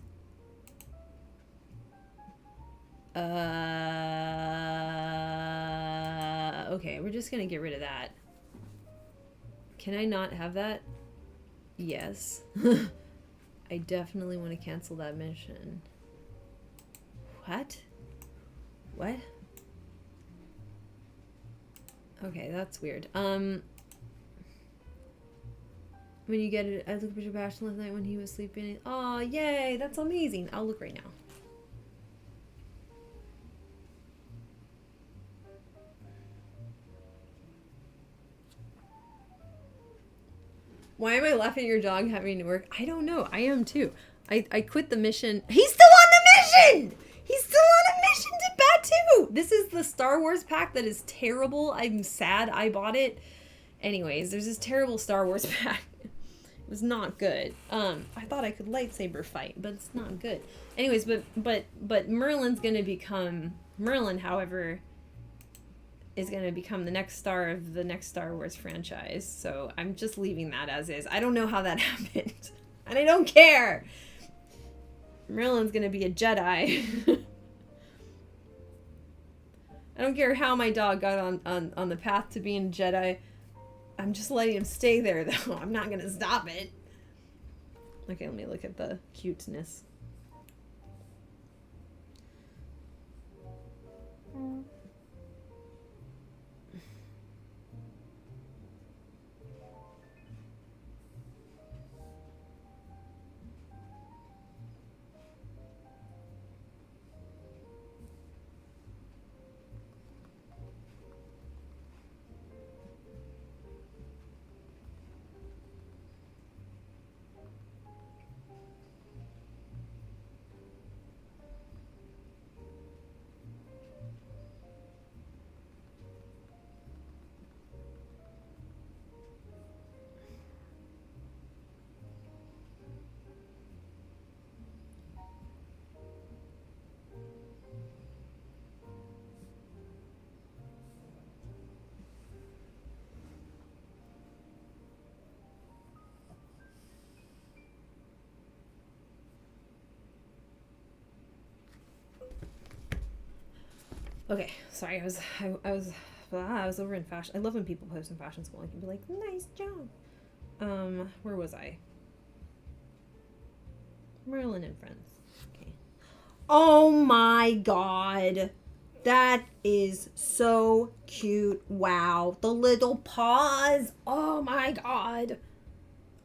Okay, we're just gonna get rid of that. Can I not have that? Yes. I definitely want to cancel that mission. What? What? Okay, that's weird. When you get it, I looked at your passion last night when he was sleeping. Oh, yay, that's amazing. I'll look right now. Why am I laughing at your dog having to work? I don't know. I am too. I quit the mission. He's still on the mission! He's still on a mission to Batu! This is the Star Wars pack that is terrible. I'm sad I bought it. Anyways, there's this terrible Star Wars pack. It was not good. I thought I could lightsaber fight, but it's not good. Anyways, but Merlin's gonna become... Merlin, however... is going to become the next star of the next Star Wars franchise. So I'm just leaving that as is. I don't know how that happened. And I don't care. Merlin's going to be a Jedi. I don't care how my dog got on the path to being a Jedi. I'm just letting him stay there, though. I'm not gonna stop it. Okay, let me look at the cuteness. Okay, sorry, I was over in fashion. I love when people post in fashion school. I can be like, nice job. Where was I? Merlin and Friends. Okay. Oh my god. That is so cute. Wow. The little paws. Oh my god.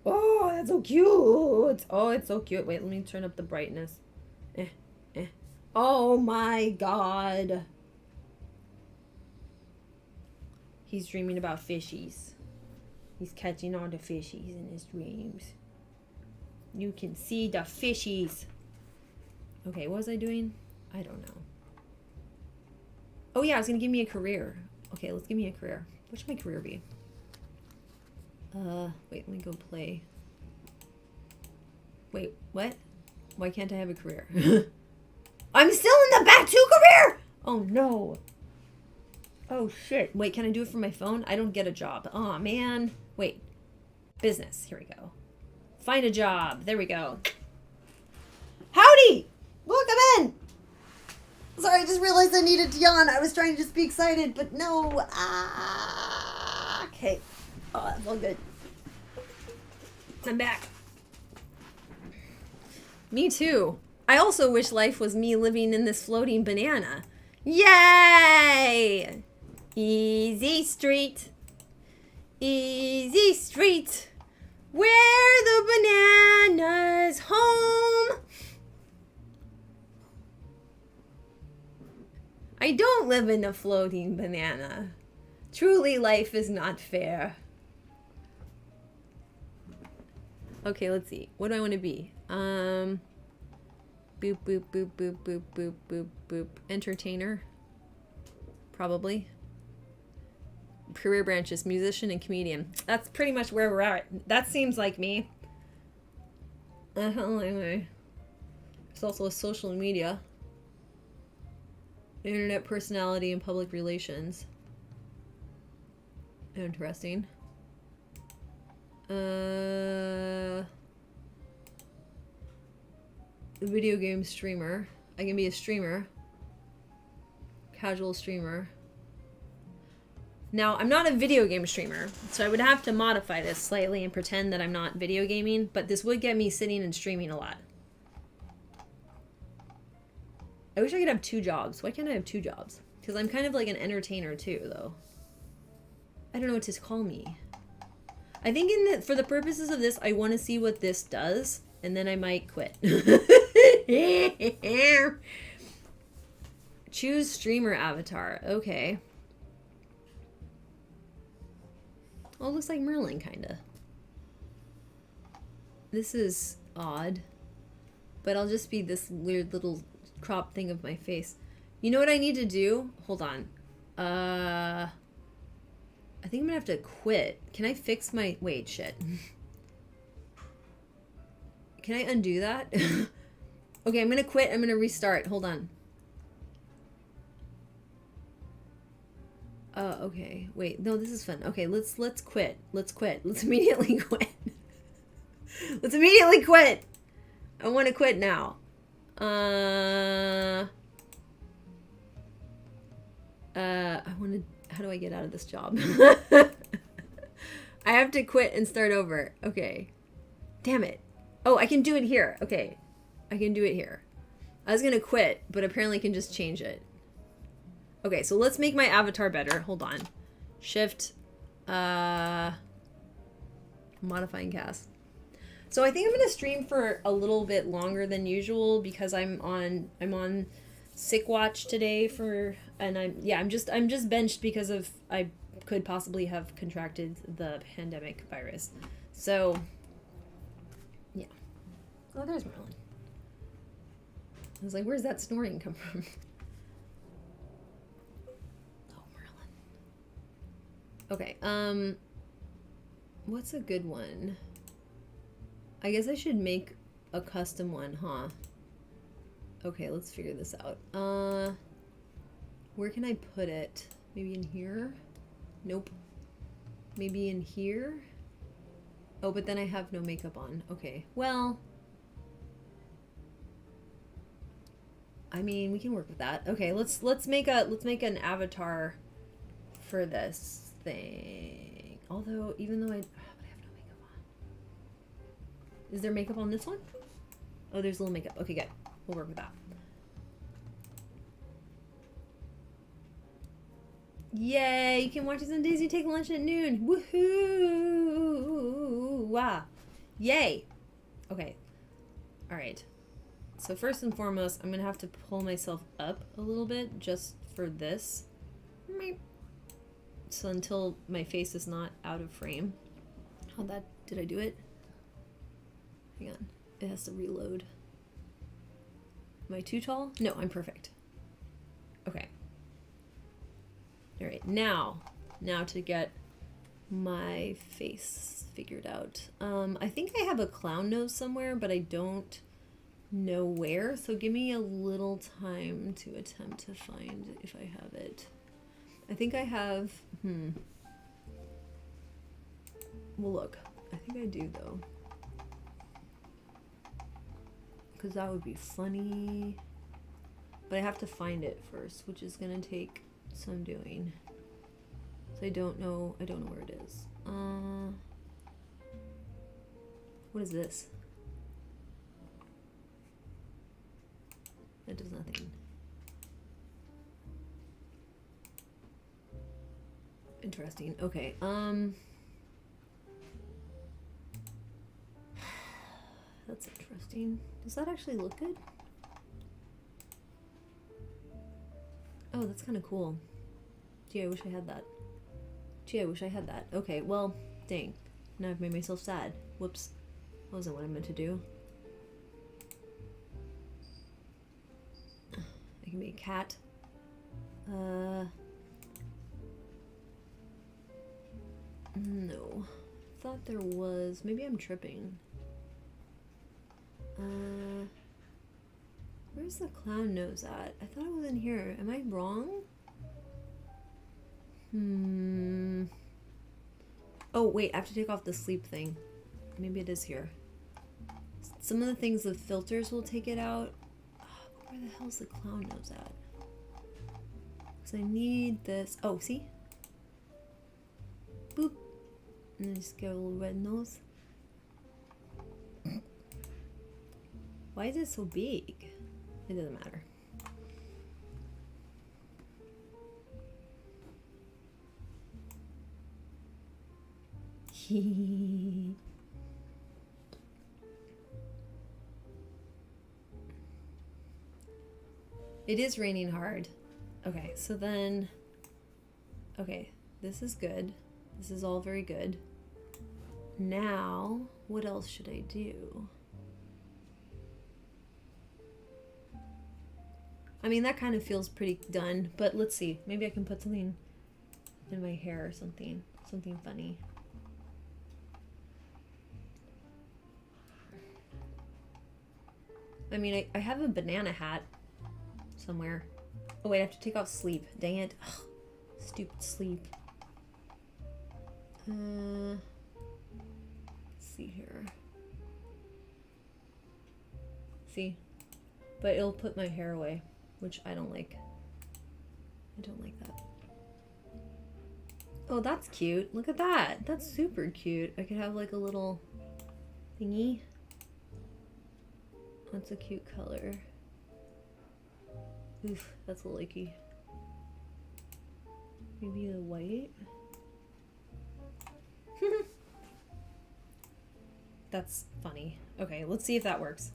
Oh, that's so cute. Oh, it's so cute. Wait, let me turn up the brightness. Oh my god. He's dreaming about fishies. He's catching all the fishies in his dreams. You can see the fishies. Okay, what was I doing? I don't know. Oh yeah, I was gonna give me a career. Okay, let's give me a career. What should my career be? Wait, let me go play. Wait, what? Why can't I have a career? I'm still in the back to career! Oh no. Oh shit. Wait, can I do it from my phone? I don't get a job. Oh man. Wait. Business. Here we go. Find a job. There we go. Howdy! Look, I'm in! Sorry, I just realized I needed to yawn. I was trying to just be excited, but no. Okay. Oh, that's all good. I'm back. Me too. I also wish life was me living in this floating banana. Yay! Easy street. Easy street. Where the banana's home. I don't live in a floating banana. Truly, life is not fair. Okay, let's see. What do I want to be? Boop, boop, boop, boop, boop, boop, boop, boop. Entertainer. Probably. Career branches, musician and comedian. That's pretty much where we're at. That seems like me. Anyway. There's also a social media. Internet personality and public relations. Interesting. Video game streamer. I can be a streamer. Casual streamer. Now, I'm not a video game streamer, so I would have to modify this slightly and pretend that I'm not video gaming, but this would get me sitting and streaming a lot. I wish I could have 2 jobs. Why can't I have 2 jobs? Because I'm kind of like an entertainer too, though. I don't know what to call me. I think for the purposes of this, I want to see what this does, and then I might quit. Choose streamer avatar. Okay. Oh, it looks like Merlin, kinda. This is odd. But I'll just be this weird little crop thing of my face. You know what I need to do? Hold on. I think I'm gonna have to quit. Can I fix my... Wait, shit. Can I undo that? Okay, I'm gonna quit. I'm gonna restart. Hold on. Okay. Wait, no, this is fun. Okay, let's quit. Let's quit. Let's immediately quit. Let's immediately quit. I want to quit now. I want to... How do I get out of this job? I have to quit and start over. Okay. Damn it. Oh, I can do it here. Okay. I can do it here. I was gonna quit, but apparently I can just change it. Okay, so let's make my avatar better. Hold on. Shift. Modifying cast. So I think I'm gonna stream for a little bit longer than usual because I'm on sick watch today I'm just benched because of I could possibly have contracted the pandemic virus. So yeah. Oh, there's Merlin. I was like, where's that snoring come from? Oh, Merlin. Okay, what's a good one? I guess I should make a custom one, huh? Okay, let's figure this out. Where can I put it? Maybe in here? Nope. Maybe in here? Oh, but then I have no makeup on. Okay, well, I mean, we can work with that. Okay, let's make an avatar for this thing. Although, even though but I have no makeup on. Is there makeup on this one? Oh, there's a little makeup. Okay, good. We'll work with that. Yay! You can watch us on days you take lunch at noon. Woohoo! Wow! Yay! Okay. All right. So first and foremost, I'm gonna have to pull myself up a little bit just for this. So until my face is not out of frame. Did I do it? Hang on. It has to reload. Am I too tall? No, I'm perfect. Okay. All right, now to get my face figured out. I think I have a clown nose somewhere, but I don't know where. So give me a little time to attempt to find if I have it. I think I have, Well, look, I think I do though. Because that would be funny. But I have to find it first, which is gonna take some doing. So I don't know where it is. What is this? That does nothing. Interesting. Okay. That's interesting. Does that actually look good? Oh, that's kind of cool. Gee, I wish I had that. Okay, well, dang. Now I've made myself sad. Whoops. That wasn't what I meant to do. I can be a cat. No. Thought there was. Maybe I'm tripping. Where's the clown nose at? I thought it was in here. Am I wrong? Oh, wait, I have to take off the sleep thing. Maybe it is here. Some of the things, the filters will take it out. Where the hell's the clown nose at? Because I need this. Oh, see? Boop. And then just get a little red nose. Why is it so big? It doesn't matter. It is raining hard. Okay, so then... Okay, this is good. This is all very good. Now, what else should I do? I mean, that kind of feels pretty done, but let's see. Maybe I can put something in my hair or something. Something funny. I mean, I have a banana hat somewhere. Oh, wait, I have to take off sleep. Dang it. Ugh, stupid sleep. Let's see here. See? But it'll put my hair away, which I don't like. I don't like that. Oh, that's cute. Look at that. That's super cute. I could have like a little thingy. That's a cute color. Oof, that's a little icky. Maybe a white? That's funny. Okay, let's see if that works.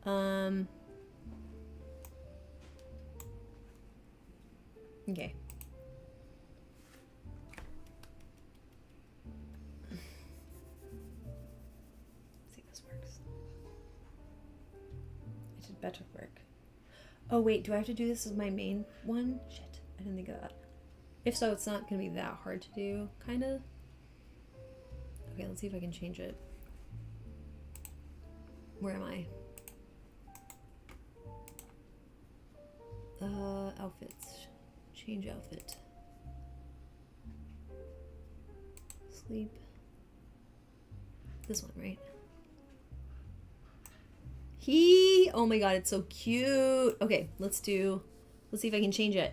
Okay. Let's see if this works. It did better work. Oh wait, do I have to do this as my main one? Shit, I didn't think of that. If so, it's not gonna be that hard to do, kinda. Okay, let's see if I can change it. Where am I? Outfits. Change outfit. Sleep. This one, right? Oh my god, it's so cute. Okay, let's see if I can change it.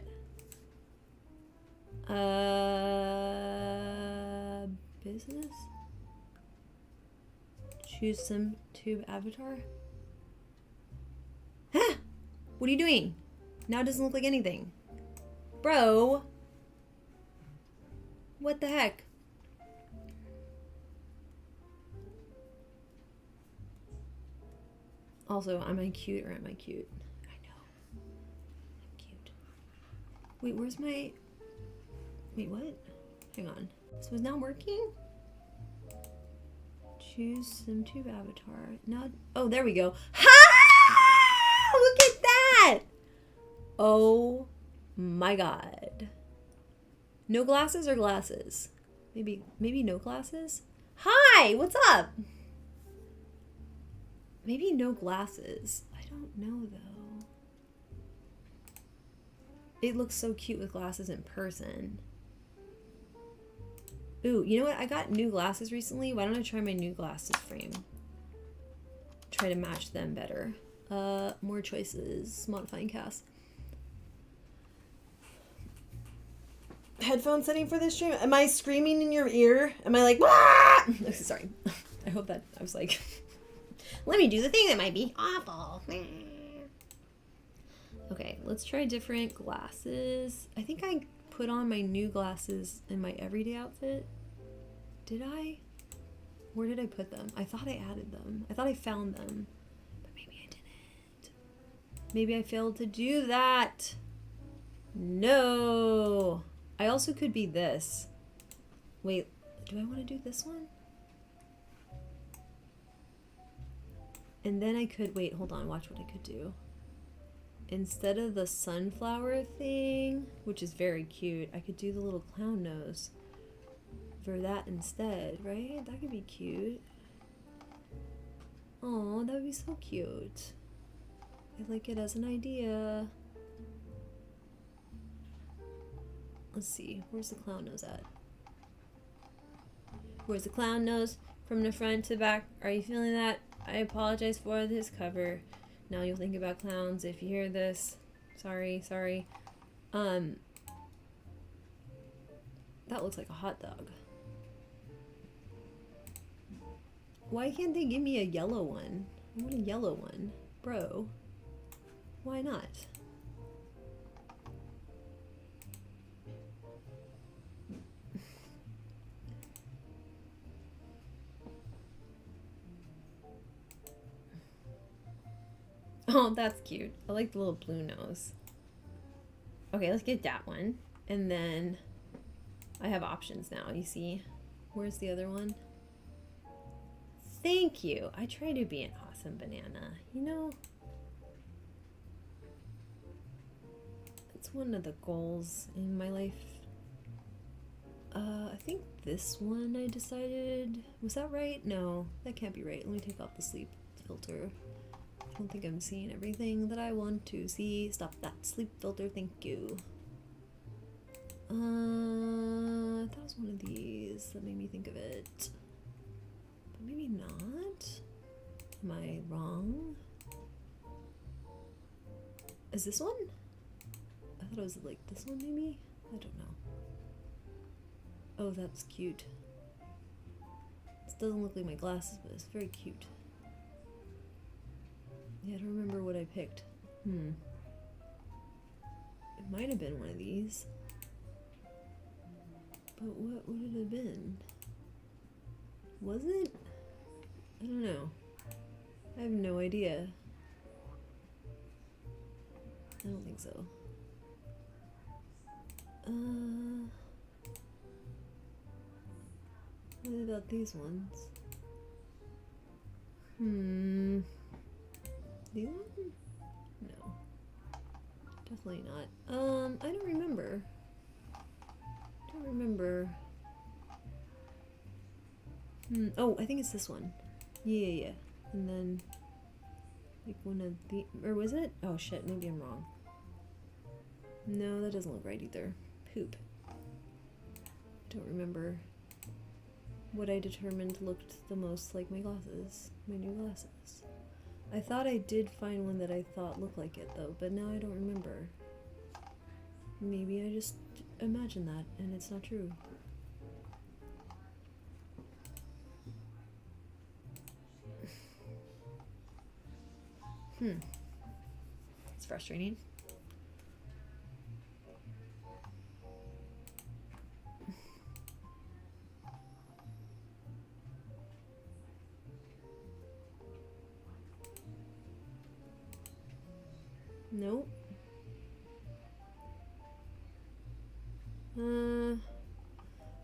Business? Choose some tube avatar. Huh? What are you doing? Now it doesn't look like anything. Bro. What the heck? Also, am I cute or am I cute? I know. I'm cute. Wait, where's my... Wait, what? Hang on. So it's not working? Choose SimTube avatar. Not... Oh, there we go. Ha! Look at that! Oh my god. No glasses or glasses? Maybe no glasses? Hi! What's up? Maybe no glasses. I don't know though. It looks so cute with glasses in person. Ooh, you know what? I got new glasses recently. Why don't I try my new glasses frame? Try to match them better. More choices. Modifying cast. Headphone setting for this stream? Am I screaming in your ear? Am I like, Wah! Sorry. I hope that I was like, let me do the thing that might be awful. Okay, let's try different glasses. I think I put on my new glasses in my everyday outfit. Did I? Where did I put them? I thought I added them. I thought I found them. But maybe I didn't. Maybe I failed to do that. No. I also could be this. Wait, do I want to do this one? And then I could, wait, hold on, watch what I could do. Instead of the sunflower thing, which is very cute, I could do the little clown nose for that instead, right? That could be cute. Oh, that would be so cute. I like it as an idea. Let's see, where's the clown nose at? Where's the clown nose? From the front to back. Are you feeling that? I apologize for this cover. Now you'll think about clowns if you hear this. Sorry. That looks like a hot dog. Why can't they give me a yellow one? I want a yellow one. Bro. Why not? Oh, that's cute. I like the little blue nose. Okay, let's get that one. And then I have options now, you see. Where's the other one? Thank you. I try to be an awesome banana, you know? It's one of the goals in my life. I think this one I decided... Was that right? No, that can't be right. Let me take off the sleep filter. I don't think I'm seeing everything that I want to see. Stop that sleep filter, thank you. That was one of these that made me think of it. But maybe not. Am I wrong? Is this one? I thought it was like this one maybe? I don't know. Oh, that's cute. This doesn't look like my glasses, but it's very cute. Yeah, I don't remember what I picked. It might have been one of these. But what would it have been? Was it? I don't know. I have no idea. I don't think so. What about these ones? These ones? No. Definitely not. I don't remember. Oh, I think it's this one. Yeah. And then, like one of the, or was it? Oh shit, maybe I'm wrong. No, that doesn't look right either. Poop. Don't remember what I determined looked the most like my glasses. My new glasses. I thought I did find one that I thought looked like it though, but now I don't remember. Maybe I just imagined that and it's not true. It's frustrating. Nope.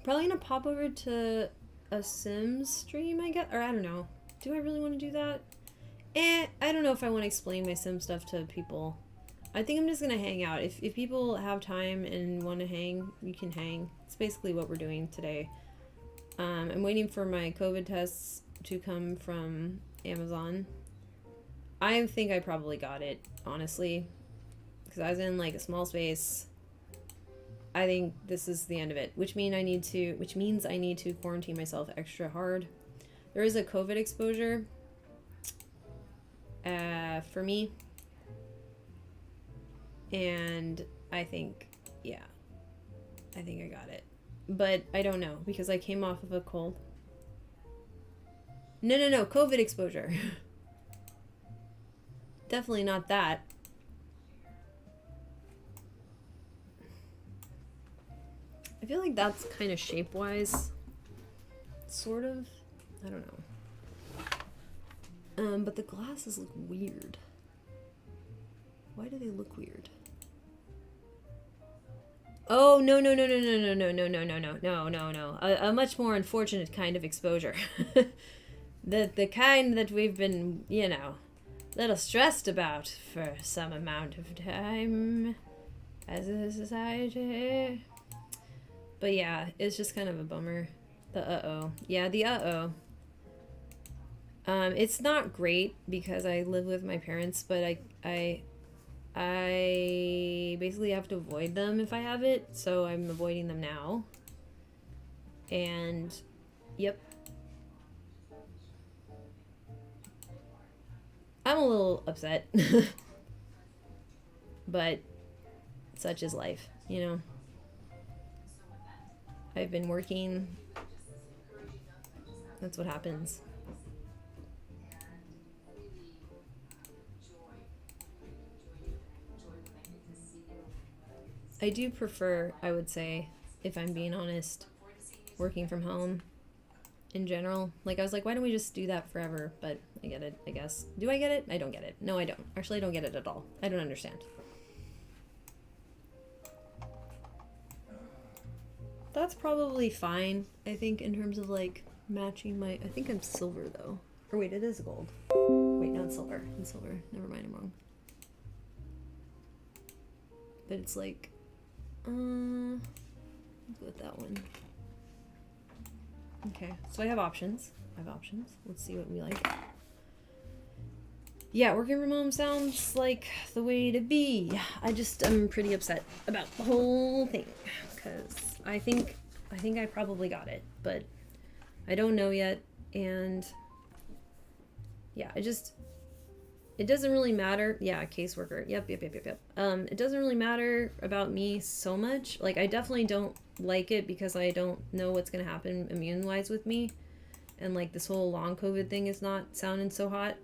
Probably gonna pop over to a Sims stream, I guess, or I don't know. Do I really want to do that? I don't know if I want to explain my Sim stuff to people. I think I'm just gonna hang out. If people have time and want to hang, you can hang. It's basically what we're doing today. I'm waiting for my COVID tests to come from Amazon. I think I probably got it, honestly, because I was in like a small space. I think this is the end of it, which means I need to quarantine myself extra hard. There is a COVID exposure for me, and I think I got it, but I don't know because I came off of a cold. No, COVID exposure. Definitely not that. I feel like that's kind of shape-wise. Sort of. I don't know. But the glasses look weird. Why do they look weird? Oh, no. A much more unfortunate kind of exposure. The kind that we've been, a little stressed about for some amount of time as a society. But yeah, it's just kind of a bummer. The uh-oh. Yeah, the uh-oh. It's not great because I live with my parents, but I basically have to avoid them if I have it, so I'm avoiding them now. And, yep. I'm a little upset. But such is life, I've been working. That's what happens. I do prefer, I would say, if I'm being honest, working from home in general. Like, I was like, why don't we just do that forever? But I get it, I guess. Do I get it? I don't get it. No, I don't. Actually, I don't get it at all. I don't understand. That's probably fine, I think, in terms of, like, matching my... I think I'm silver, though. Or wait, it is gold. Wait, no, it's silver. It's silver. Never mind, I'm wrong. But it's like... let's go with that one. Okay, so I have options. Let's see what we like. Yeah, working from home sounds like the way to be. I'm pretty upset about the whole thing. Because I think I probably got it, but I don't know yet, and yeah, it's it doesn't really matter. Yeah, caseworker. Yep. It doesn't really matter about me so much. Like, I definitely don't like it because I don't know what's going to happen immune-wise with me. And, like, this whole long COVID thing is not sounding so hot.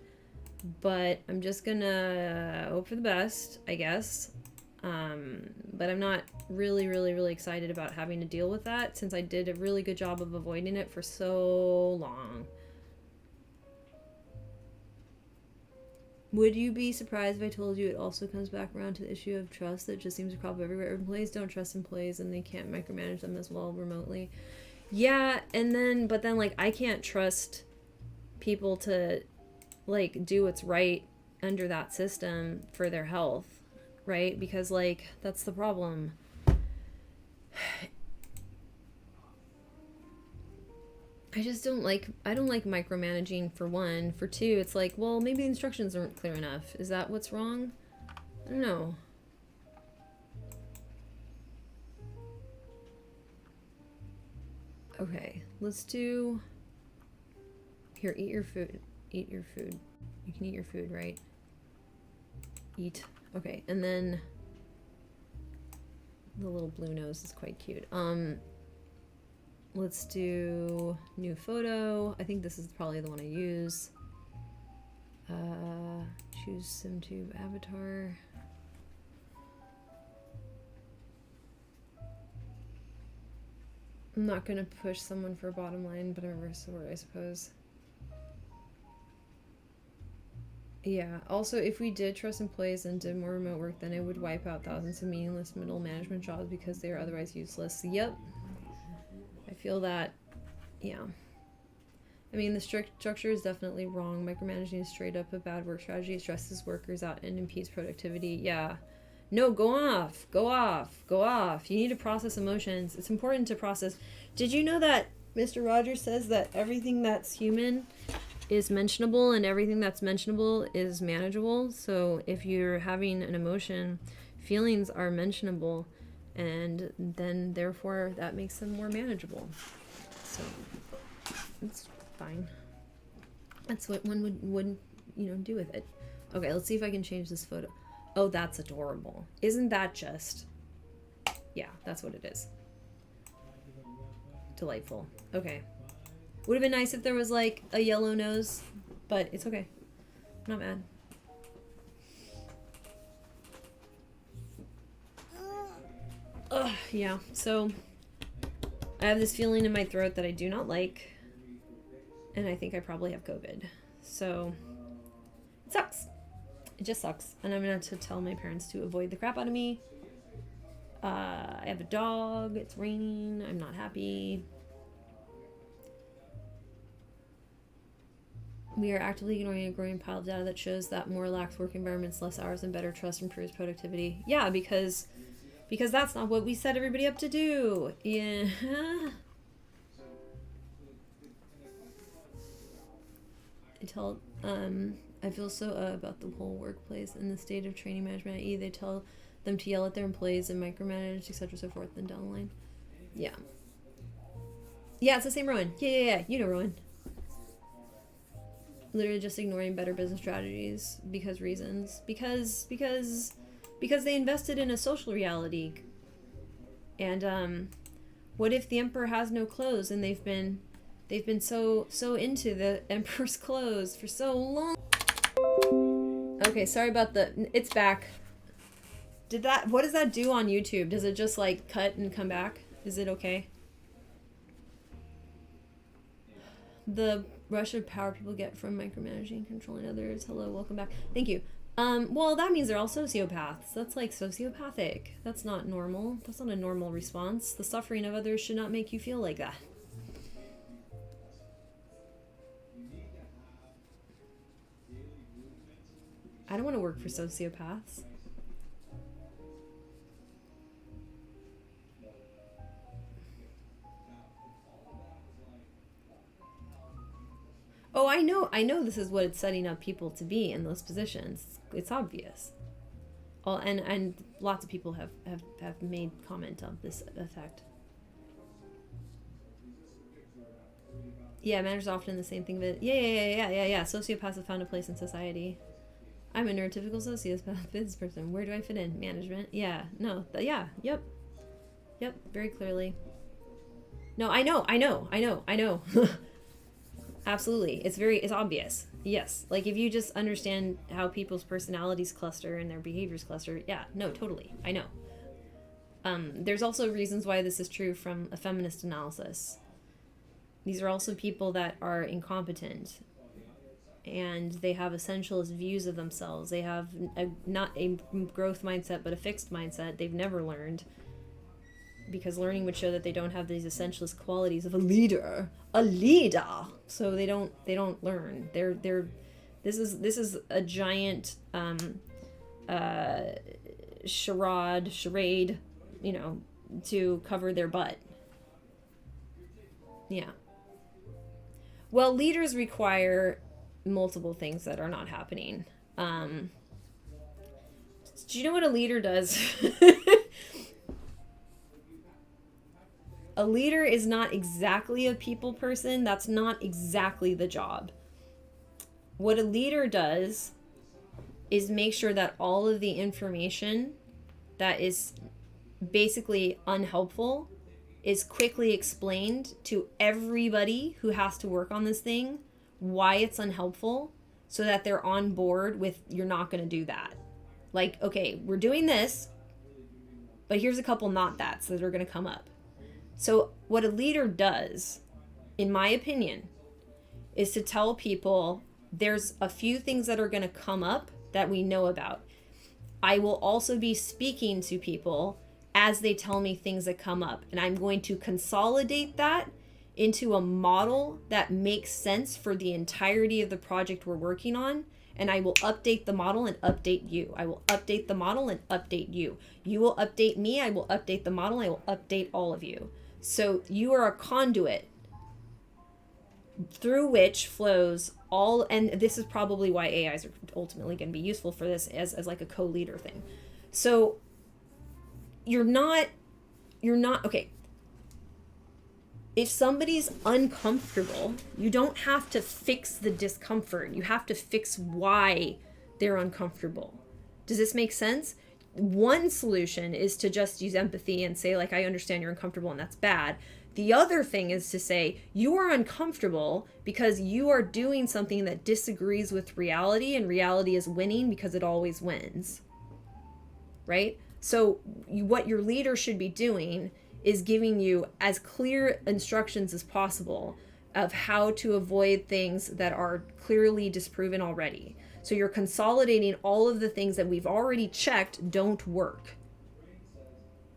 But I'm just going to hope for the best, I guess. But I'm not really excited about having to deal with that since I did a really good job of avoiding it for so long. Would you be surprised if I told you it also comes back around to the issue of trust that just seems to crop up everywhere? Employees don't trust employees and they can't micromanage them as well remotely. Yeah, but then like I can't trust people to like do what's right under that system for their health, right? Because like that's the problem. I don't like micromanaging, for one. For two, it's like, well, maybe the instructions aren't clear enough. Is that what's wrong? I don't know. Okay, let's do... Here, eat your food. Eat your food. You can eat your food, right? Eat. Okay, and then... The little blue nose is quite cute. Let's do new photo. I think this is probably the one I use. Choose SimTube avatar. I'm not gonna push someone for a bottom line, but a reverse sword, I suppose. Yeah, also if we did trust employees and did more remote work, then it would wipe out thousands of meaningless middle management jobs because they are otherwise useless. Yep. I feel that, yeah. I mean, the structure is definitely wrong. Micromanaging is straight up a bad work strategy. It stresses workers out and impedes productivity. Yeah. No, go off. Go off. Go off. You need to process emotions. It's important to process. Did you know that Mr. Rogers says that everything that's human is mentionable and everything that's mentionable is manageable? So if you're having an emotion, feelings are mentionable. And then, therefore, that makes them more manageable. So, it's fine. That's what one would do with it. Okay, let's see if I can change this photo. Oh, that's adorable. Isn't that just... Yeah, that's what it is. Delightful. Okay. Would have been nice if there was, like, a yellow nose, but it's okay. I'm not mad. Ugh, yeah, so I have this feeling in my throat that I do not like, and I think I probably have COVID. So it sucks. It just sucks. And I'm gonna have to tell my parents to avoid the crap out of me. I have a dog. It's raining. I'm not happy. We are actively ignoring a growing pile of data that shows that more relaxed work environments, less hours, and better trust improves productivity. Yeah, because that's not what we set everybody up to do. Yeah. I feel so about the whole workplace and the state of training management, i.e. they tell them to yell at their employees and micromanage, etc. so forth, and down the line. Yeah. Yeah, it's the same Rowan. Yeah. You know Rowan. Literally just ignoring better business strategies because they invested in a social reality. And what if the emperor has no clothes and they've been so into the emperor's clothes for so long? Okay, sorry about it's back. What does that do on YouTube? Does it just like cut and come back? Is it okay? The rush of power people get from micromanaging and controlling others. Hello, welcome back. Thank you. Well, that means they're all sociopaths. That's like sociopathic. That's not normal. That's not a normal response. The suffering of others should not make you feel like that. I don't want to work for sociopaths. Oh, I know this is what it's setting up people to be in those positions. It's obvious. Well, and lots of people have made comment on this effect. Yeah, managers often the same thing that yeah. Sociopaths have found a place in society. I'm a neurotypical sociopath business person. Where do I fit in? Management. Yeah. No. Yeah. Yep. Yep. Very clearly. No, I know. Absolutely. It's obvious. Yes. Like, if you just understand how people's personalities cluster and their behaviors cluster, yeah, no, totally. I know. There's also reasons why this is true from a feminist analysis. These are also people that are incompetent, and they have essentialist views of themselves. They have not a growth mindset, but a fixed mindset. They've never learned, because learning would show that they don't have these essentialist qualities of a leader. So they don't learn. This is a giant charade, to cover their butt. Yeah. Well, leaders require multiple things that are not happening. Do you know what a leader does? A leader is not exactly a people person. That's not exactly the job. What a leader does is make sure that all of the information that is basically unhelpful is quickly explained to everybody who has to work on this thing, why it's unhelpful, so that they're on board with, you're not going to do that. Like, okay, we're doing this, but here's a couple not that's that are going to come up. So what a leader does, in my opinion, is to tell people there's a few things that are going to come up that we know about. I will also be speaking to people as they tell me things that come up, and I'm going to consolidate that into a model that makes sense for the entirety of the project we're working on, and I will update the model and update you. I will update the model and update you. You will update me, I will update the model, I will update all of you. So you are a conduit through which flows all, and this is probably why AIs are ultimately going to be useful for this as like a co-leader thing. So you're not, okay. If somebody's uncomfortable, you don't have to fix the discomfort. You have to fix why they're uncomfortable. Does this make sense? One solution is to just use empathy and say, like, I understand you're uncomfortable and that's bad. The other thing is to say, you are uncomfortable because you are doing something that disagrees with reality, and reality is winning because it always wins. Right? So what your leader should be doing is giving you as clear instructions as possible of how to avoid things that are clearly disproven already. So you're consolidating all of the things that we've already checked don't work,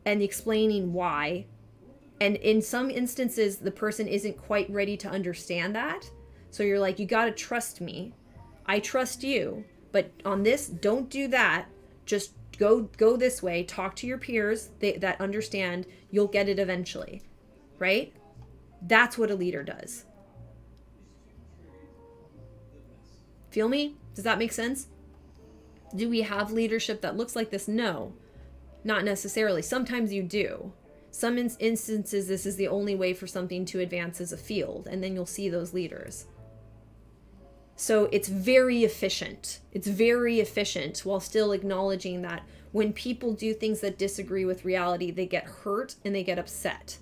and explaining why. And in some instances, the person isn't quite ready to understand that. So you're like, you got to trust me. I trust you. But on this, don't do that. Just go this way. Talk to your peers that understand. You'll get it eventually. Right? That's what a leader does. Feel me? Does that make sense? Do we have leadership that looks like this? No, not necessarily. Sometimes you do. Some instances, this is the only way for something to advance as a field, and then you'll see those leaders. So it's very efficient. It's very efficient while still acknowledging that when people do things that disagree with reality, they get hurt and they get upset.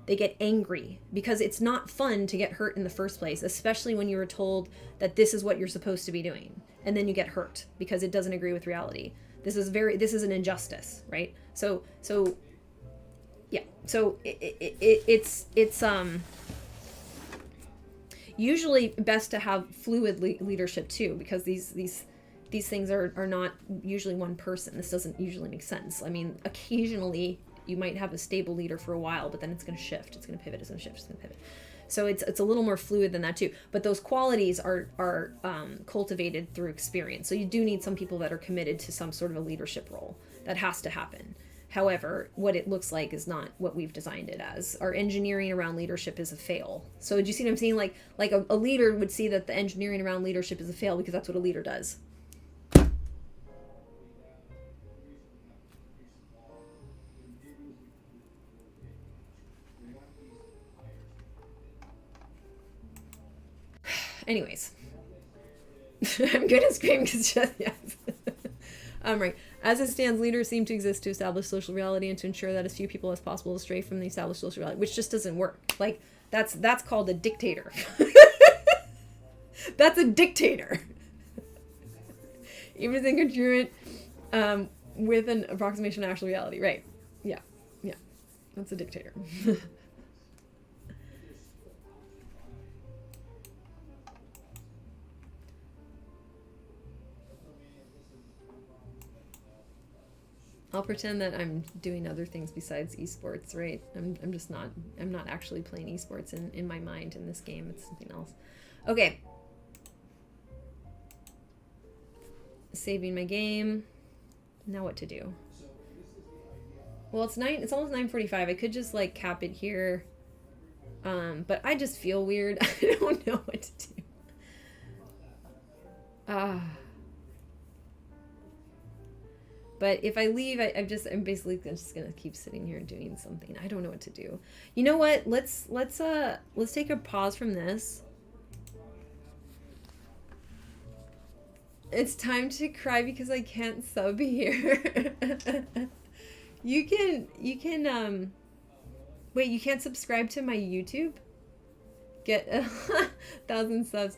They get angry because it's not fun to get hurt in the first place, especially when you were told that this is what you're supposed to be doing. And then you get hurt because it doesn't agree with reality. This is an injustice, right? So yeah. So it's usually best to have fluid leadership too, because these things are not usually one person. This doesn't usually make sense. I mean, occasionally you might have a stable leader for a while, but then it's going to shift. It's going to pivot. It's going to shift. It's going to pivot. So it's a little more fluid than that too. But those qualities are cultivated through experience. So you do need some people that are committed to some sort of a leadership role. That has to happen. However, what it looks like is not what we've designed it as. Our engineering around leadership is a fail. So do you see what I'm saying? Like a leader would see that the engineering around leadership is a fail because that's what a leader does. Anyways, I'm gonna scream because just, yes. Right. As it stands, leaders seem to exist to establish social reality and to ensure that as few people as possible stray from the established social reality, which just doesn't work. Like, that's called a dictator. That's a dictator. Even if it's incongruent with an approximation of actual reality. Right. Yeah. Yeah. That's a dictator. I'll pretend that I'm doing other things besides esports, right? I'm just not, I'm not actually playing esports in my mind in this game. It's something else. Okay. Saving my game. Now what to do? Well, it's almost 9:45. I could just like cap it here. But I just feel weird. I don't know what to do. But if I leave, I'm basically just gonna keep sitting here doing something. I don't know what to do. You know what? Let's take a pause from this. It's time to cry because I can't sub here. You can wait, you can't subscribe to my YouTube? Get 1,000 subs.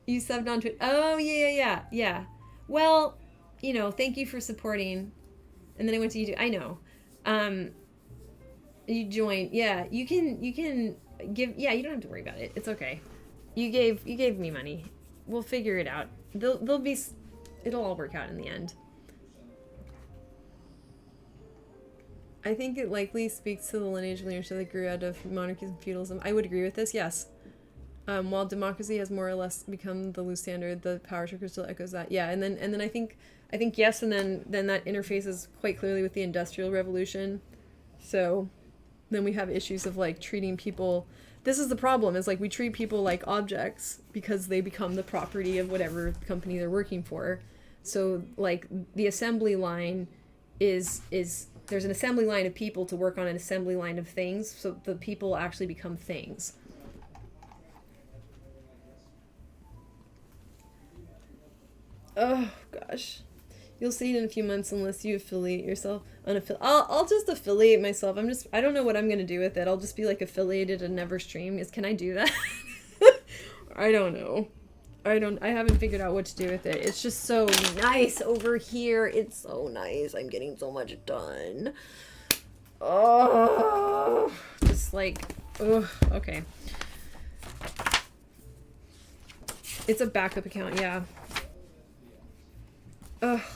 You subbed on Twitch. Oh yeah. Well, you know, thank you for supporting. And then I went to YouTube. I know. You joined. Yeah, you can give. Yeah, you don't have to worry about it. It's okay. You gave me money. We'll figure it out. It'll all work out in the end. I think it likely speaks to the lineage of leadership that grew out of monarchies and feudalism. I would agree with this. Yes. While democracy has more or less become the loose standard, the power structure still echoes that. Yeah, and then I think yes, and then that interfaces quite clearly with the Industrial Revolution. So then we have issues of like treating people. This is the problem, is like we treat people like objects because they become the property of whatever company they're working for. So like the assembly line is there's an assembly line of people to work on an assembly line of things, so the people actually become things. Oh gosh, you'll see it in a few months unless you affiliate yourself. I'll just affiliate myself. I don't know what I'm gonna do with it. I'll just be like affiliated and never stream. Can I do that? I don't know. I haven't figured out what to do with it. It's just so nice over here. It's so nice. I'm getting so much done. Oh, just like, oh, okay. It's a backup account, yeah.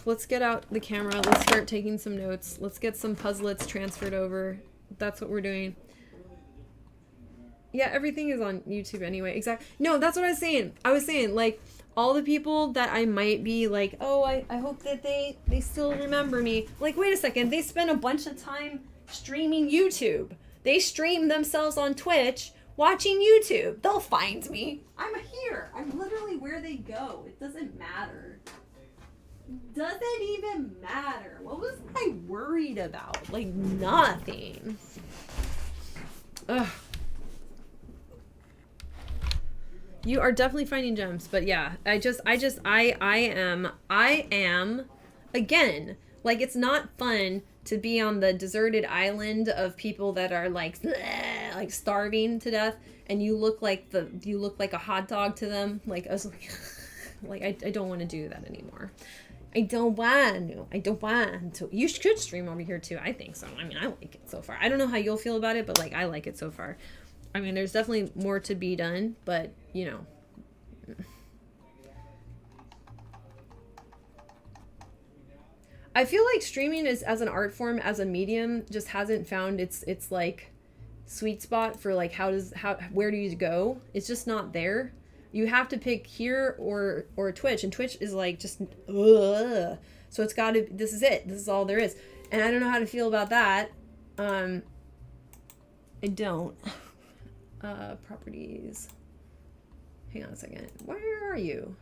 Let's get out the camera. Let's start taking some notes. Let's get some Puzzlets transferred over. That's what we're doing. Yeah, everything is on YouTube anyway. Exactly. No, that's what I was saying. I was saying, like, all the people that I might be like, oh, I hope that they still remember me. Like, wait a second. They spend a bunch of time streaming YouTube. They stream themselves on Twitch watching YouTube. They'll find me. I'm here. I'm literally where they go. It doesn't matter. Doesn't even matter. What was I worried about? Like, nothing. Ugh. You are definitely finding gems, but yeah, I am, again, like, it's not fun to be on the deserted island of people that are like starving to death, and you look like a hot dog to them. Like, I was like, I don't want to do that anymore. I don't want to. You should stream over here too. I think so. I mean, I like it so far. I don't know how you'll feel about it, but like, I like it so far. I mean, there's definitely more to be done, but you know. I feel like streaming is, as an art form, as a medium, just hasn't found its like sweet spot for like where do you go? It's just not there. You have to pick here or Twitch, and Twitch is like just ugh. So it's got to, this is it. This is all there is. And I don't know how to feel about that. I don't. Properties. Hang on a second. Where are you?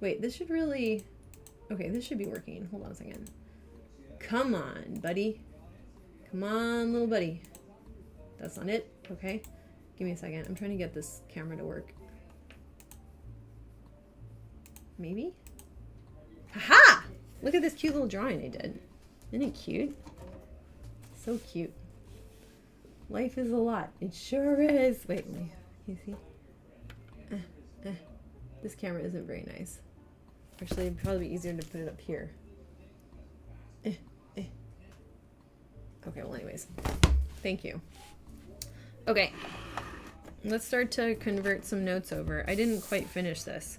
Wait, this should really... Okay, this should be working. Hold on a second. Come on, buddy. Come on, little buddy. That's not it. Okay. Give me a second. I'm trying to get this camera to work. Maybe? Aha! Look at this cute little drawing I did. Isn't it cute? So cute. Life is a lot. It sure is. Wait, can you see? This camera isn't very nice. Actually, it'd probably be easier to put it up here. Okay, well anyways. Thank you. Okay. Let's start to convert some notes over. I didn't quite finish this.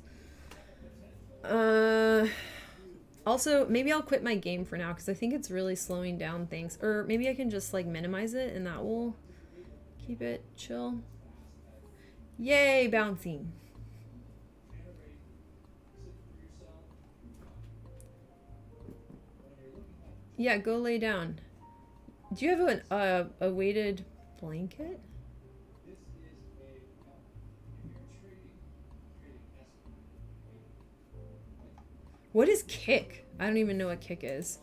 Also, maybe I'll quit my game for now because I think it's really slowing down things. Or maybe I can just like minimize it and that will keep it chill. Yay, bouncing. Yeah, go lay down. Do you have a weighted blanket? What is kick? I don't even know what kick is.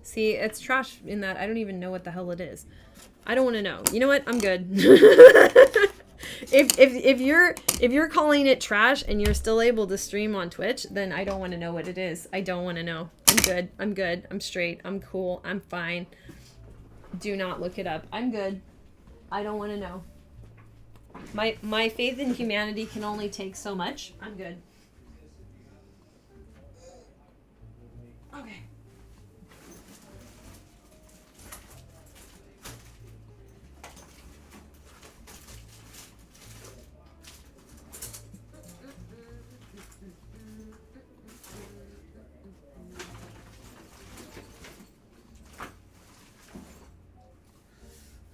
See, it's trash in that I don't even know what the hell it is. I don't want to know. You know what? I'm good. if you're calling it trash and you're still able to stream on Twitch, then I don't want to know what it is. I don't want to know. I'm good. I'm good. I'm straight. I'm cool. I'm fine. Do not look it up. I'm good. I don't want to know. My faith in humanity can only take so much. I'm good. Okay.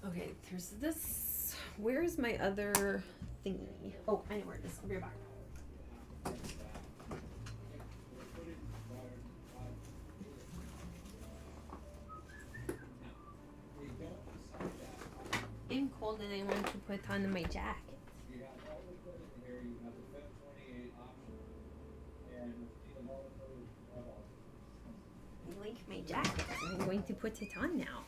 Okay, there's this. Where's my other thingy? Oh, I know where it is. I'll be right back. I'm cold and I want to put on my jacket. I like my jacket. I'm going to put it on now.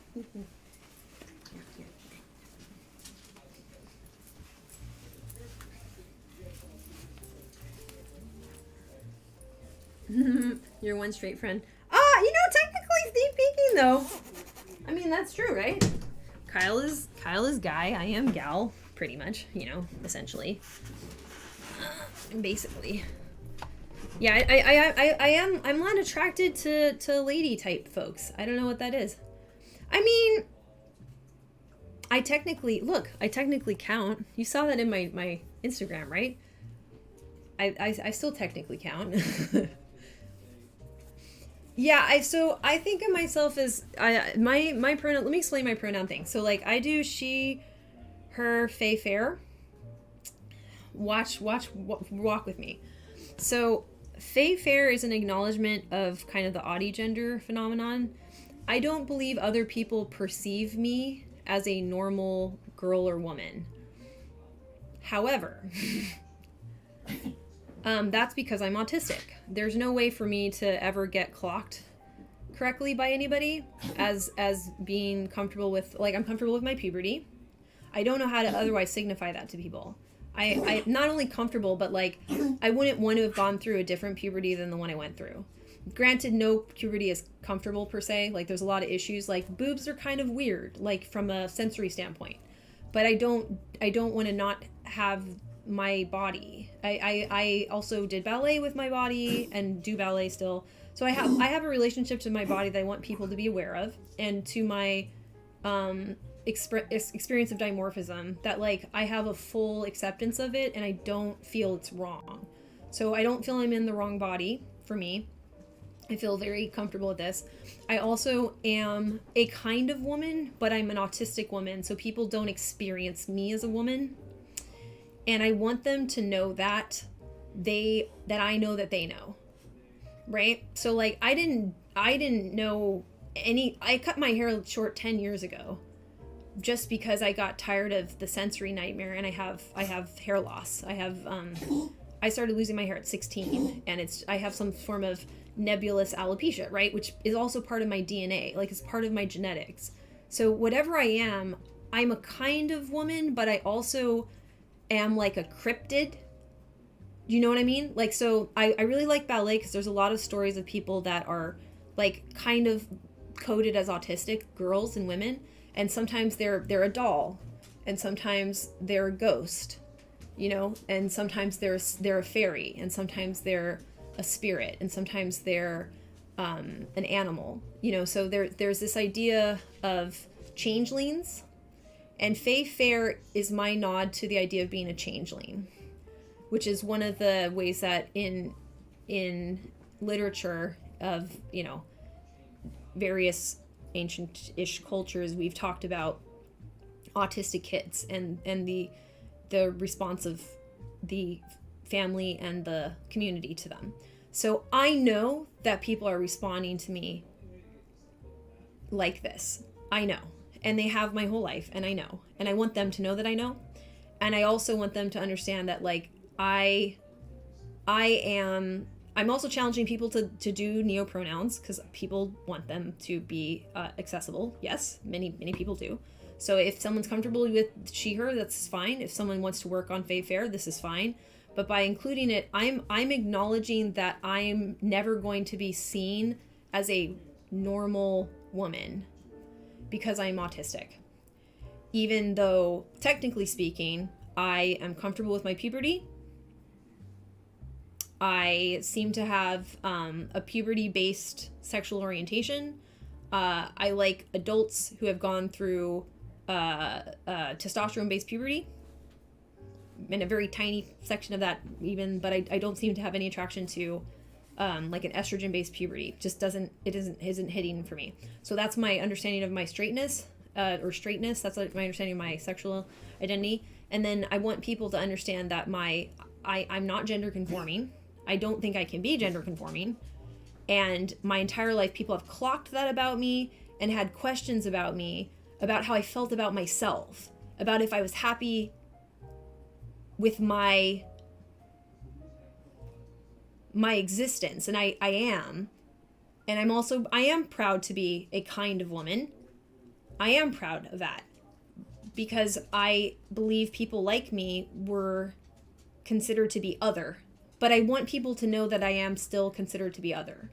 You're one straight friend. Technically speaking though, I mean that's true, right? Kyle is guy, I am gal, pretty much, essentially. Basically. Yeah, I'm not attracted to lady type folks. I don't know what that is. I mean, I technically count. You saw that in my Instagram, right? I still technically count. Yeah, I think of myself as my pronoun. Let me explain my pronoun thing. So like I do she, her, fey, fair. Walk with me. So fey fair is an acknowledgement of kind of the Audi gender phenomenon. I don't believe other people perceive me as a normal girl or woman. However, that's because I'm autistic. There's no way for me to ever get clocked correctly by anybody as being comfortable with, like, I'm comfortable with my puberty. I don't know how to otherwise signify that to people. I not only comfortable, but like, I wouldn't want to have gone through a different puberty than the one I went through. Granted, no puberty is comfortable per se. Like, there's a lot of issues. Like, boobs are kind of weird, like from a sensory standpoint. But I don't want to not have my body. I also did ballet with my body and do ballet still. So I have a relationship to my body that I want people to be aware of, and to my experience of dimorphism, that like I have a full acceptance of it and I don't feel it's wrong. So I don't feel I'm in the wrong body for me. I feel very comfortable with this. I also am a kind of woman, but I'm an autistic woman, so people don't experience me as a woman. And I want them to know that I know that they know. Right? So like I didn't know I cut my hair short 10 years ago just because I got tired of the sensory nightmare, and I have hair loss. I started losing my hair at 16, and I have some form of nebulous alopecia, right? Which is also part of my DNA, like it's part of my genetics. So whatever I am, I'm a kind of woman, but I also am like a cryptid. You know what I mean? Like, so I really like ballet because there's a lot of stories of people that are like kind of coded as autistic, girls and women, and sometimes they're a doll, and sometimes they're a ghost, you know, and sometimes they're a fairy, and sometimes they're a spirit, and sometimes they're an animal, you know. So there's this idea of changelings, and Fae Fair is my nod to the idea of being a changeling, which is one of the ways that in literature of, you know, various ancient-ish cultures, we've talked about autistic kids and the response of the family and the community to them. So I know that people are responding to me like this. I know. And they have my whole life, and I know. And I want them to know that I know. And I also want them to understand that, like, I'm also challenging people to do neopronouns because people want them to be accessible. Yes, many people do. So if someone's comfortable with she, her, that's fine. If someone wants to work on Fae Fair, this is fine. But by including it, I'm acknowledging that I'm never going to be seen as a normal woman because I'm autistic. Even though, technically speaking, I am comfortable with my puberty. I seem to have a puberty-based sexual orientation. I like adults who have gone through testosterone-based puberty, in a very tiny section of that even, but I don't seem to have any attraction to like an estrogen-based puberty. Just isn't hitting for me. So that's my understanding of my straightness, or straightness. That's my understanding of my sexual identity. And then I want people to understand that I'm not gender conforming. I don't think I can be gender conforming. And my entire life, people have clocked that about me and had questions about me, about how I felt about myself, about if I was happy with my existence. And I am. And I am proud to be a kind of woman. I am proud of that because I believe people like me were considered to be other. But I want people to know that I am still considered to be other.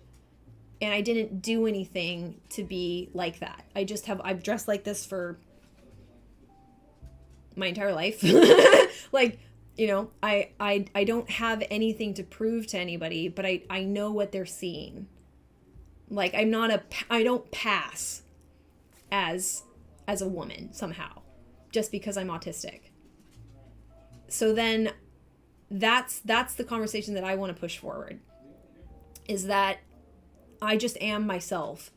And I didn't do anything to be like that. I've dressed like this for my entire life. Like, you know, I don't have anything to prove to anybody, but I know what they're seeing. Like, I don't pass as a woman somehow, just because I'm autistic. So then that's the conversation that I want to push forward, is that I just am myself.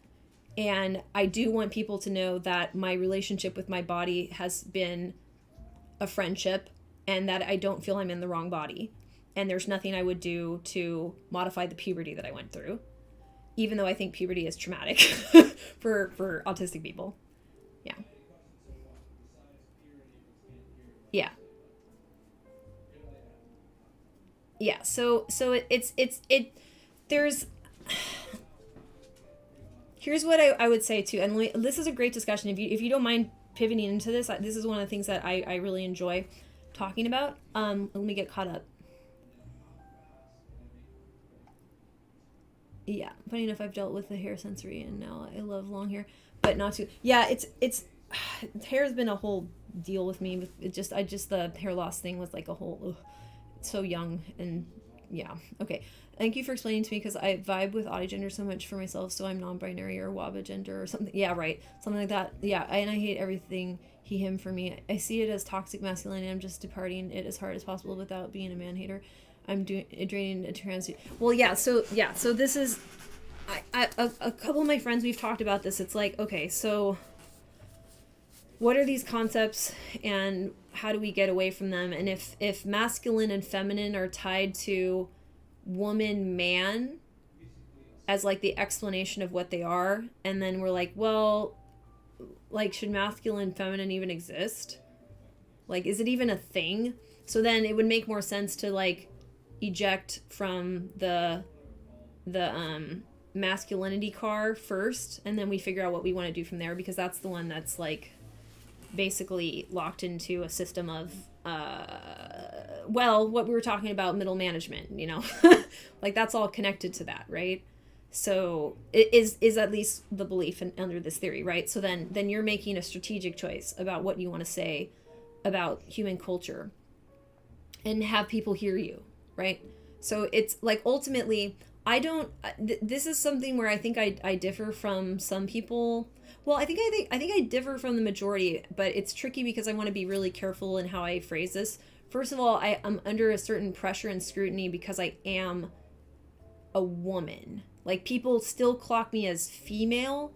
And I do want people to know that my relationship with my body has been a friendship, and that I don't feel I'm in the wrong body. And there's nothing I would do to modify the puberty that I went through, even though I think puberty is traumatic for autistic people. Yeah. Yeah. Yeah. So there's, here's what I would say too. And this is a great discussion. If you don't mind pivoting into this, this is one of the things that I really enjoy talking about. Let me get caught up. Yeah, funny enough, I've dealt with the hair sensory, and now I love long hair, but not too. Yeah, it's hair's been a whole deal with me. The hair loss thing was like a whole, so young, and yeah. Okay, thank you for explaining to me, because I vibe with Audigender so much for myself, so I'm non-binary or Wabagender or something. Yeah, right, something like that. Yeah, and I hate everything he, him for me. I see it as toxic masculinity. I'm just departing it as hard as possible without being a man-hater. I'm draining a trans. Well, yeah. So this is, a couple of my friends, we've talked about this. It's like, okay, so what are these concepts and how do we get away from them? And if masculine and feminine are tied to woman, man as like the explanation of what they are, and then we're like, well, like, should masculine and feminine even exist? Like, is it even a thing? So then it would make more sense to like eject from the masculinity car first, and then we figure out what we want to do from there, because that's the one that's like basically locked into a system of well, what we were talking about, middle management, like that's all connected to that, right? So it is at least the belief under this theory, right? So then you're making a strategic choice about what you want to say about human culture and have people hear you, right? So it's like ultimately, this is something where I think I differ from some people. Well, I think I differ from the majority, but it's tricky because I want to be really careful in how I phrase this. First of all, I'm under a certain pressure and scrutiny because I am a woman. Like, people still clock me as female,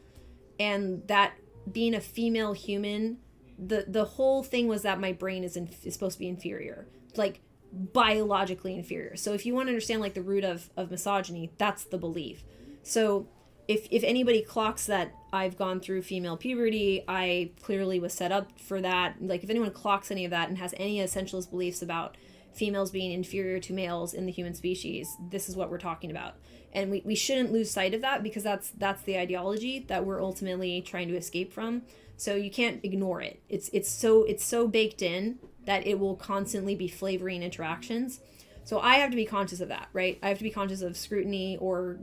and that being a female human, the whole thing was that my brain is supposed to be inferior, like biologically inferior. So if you want to understand like the root of misogyny, that's the belief. So if anybody clocks that I've gone through female puberty, I clearly was set up for that. Like, if anyone clocks any of that and has any essentialist beliefs about females being inferior to males in the human species, this is what we're talking about. And we shouldn't lose sight of that, because that's the ideology that we're ultimately trying to escape from. So you can't ignore it. It's so baked in that it will constantly be flavoring interactions. So I have to be conscious of that, right? I have to be conscious of scrutiny, or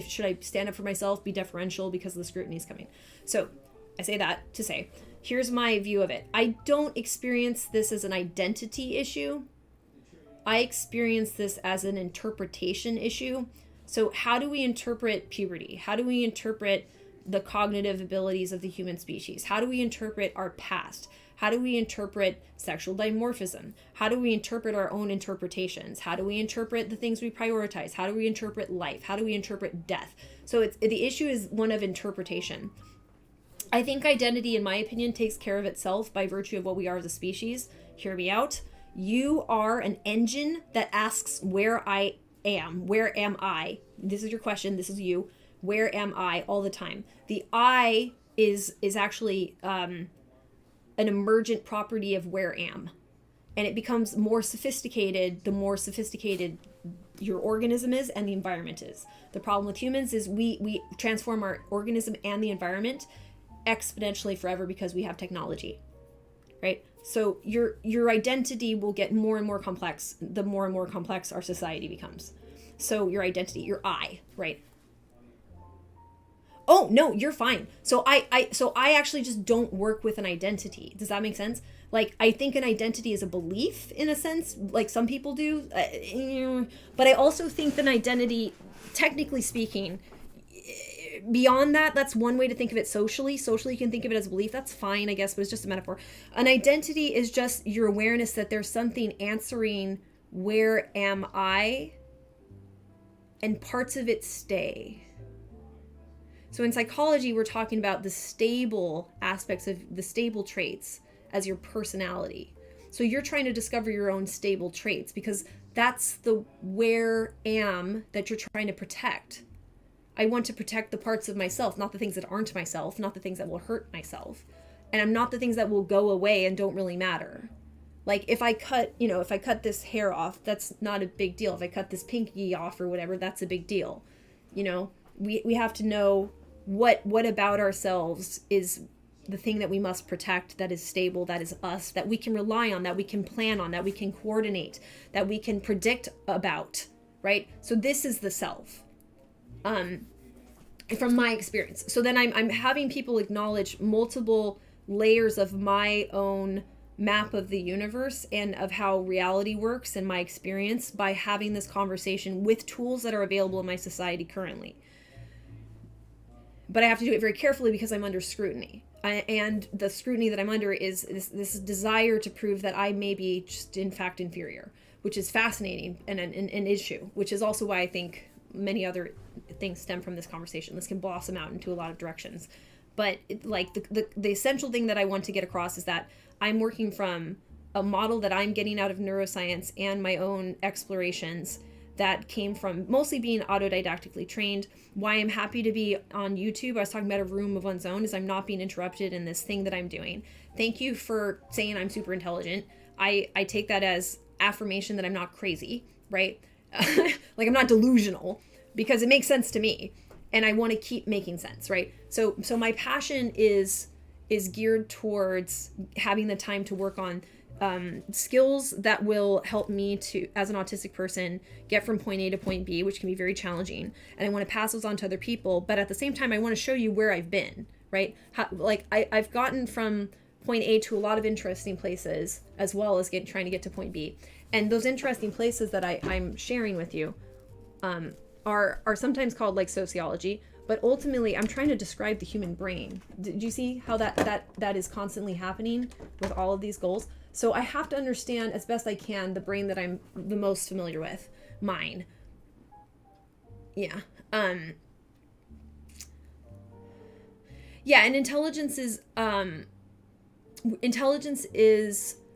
should I stand up for myself, be deferential because the scrutiny is coming. So I say that to say, here's my view of it. I don't experience this as an identity issue. I experience this as an interpretation issue. So how do we interpret puberty? How do we interpret the cognitive abilities of the human species? How do we interpret our past? How do we interpret sexual dimorphism? How do we interpret our own interpretations? How do we interpret the things we prioritize? How do we interpret life? How do we interpret death? So the issue is one of interpretation. I think identity, in my opinion, takes care of itself by virtue of what we are as a species. Hear me out. You are an engine that asks where I am. Where am I? This is your question. This is you. Where am I all the time? The I is actually an emergent property of where am. And it becomes more sophisticated the more sophisticated your organism is and the environment is. The problem with humans is we transform our organism and the environment exponentially forever because we have technology, right? So your identity will get more and more complex the more and more complex our society becomes. So your identity, your I, right? Oh, no, you're fine. So I actually just don't work with an identity. Does that make sense? Like, I think an identity is a belief in a sense, like some people do. But I also think that an identity, technically speaking, beyond that, that's one way to think of it socially. Socially, you can think of it as a belief. That's fine, I guess, but it's just a metaphor. An identity is just your awareness that there's something answering, where am I? And parts of it stay. So in psychology, we're talking about the stable aspects of the stable traits as your personality. So you're trying to discover your own stable traits because that's the where am that you're trying to protect. I want to protect the parts of myself, not the things that aren't myself, not the things that will hurt myself. And I'm not the things that will go away and don't really matter. Like if I cut this hair off, that's not a big deal. If I cut this pinky off or whatever, that's a big deal. We have to know what about ourselves is the thing that we must protect, that is stable, that is us, that we can rely on, that we can plan on, that we can coordinate, that we can predict about, right? So this is the self, from my experience. So then I'm having people acknowledge multiple layers of my own map of the universe and of how reality works in my experience by having this conversation with tools that are available in my society currently. But I have to do it very carefully because I'm under scrutiny. And the scrutiny that I'm under is this desire to prove that I may be just in fact inferior, which is fascinating and an issue, which is also why I think many other things stem from this conversation. This can blossom out into a lot of directions. But the essential thing that I want to get across is that I'm working from a model that I'm getting out of neuroscience and my own explorations that came from mostly being autodidactically trained. Why I'm happy to be on YouTube, I was talking about a room of one's own, is I'm not being interrupted in this thing that I'm doing. Thank you for saying I'm super intelligent. I take that as affirmation that I'm not crazy, right? Like I'm not delusional, because it makes sense to me and I want to keep making sense, right? So my passion is geared towards having the time to work on skills that will help me to, as an autistic person, get from point A to point B, which can be very challenging. And I want to pass those on to other people. But at the same time, I want to show you where I've been, right? I've gotten from point A to a lot of interesting places, as well as trying to get to point B. And those interesting places that I'm sharing with you are sometimes called like sociology, but ultimately I'm trying to describe the human brain. Did you see how that is constantly happening with all of these goals? So I have to understand as best I can the brain that I'm the most familiar with, mine. Yeah. Yeah, and intelligence is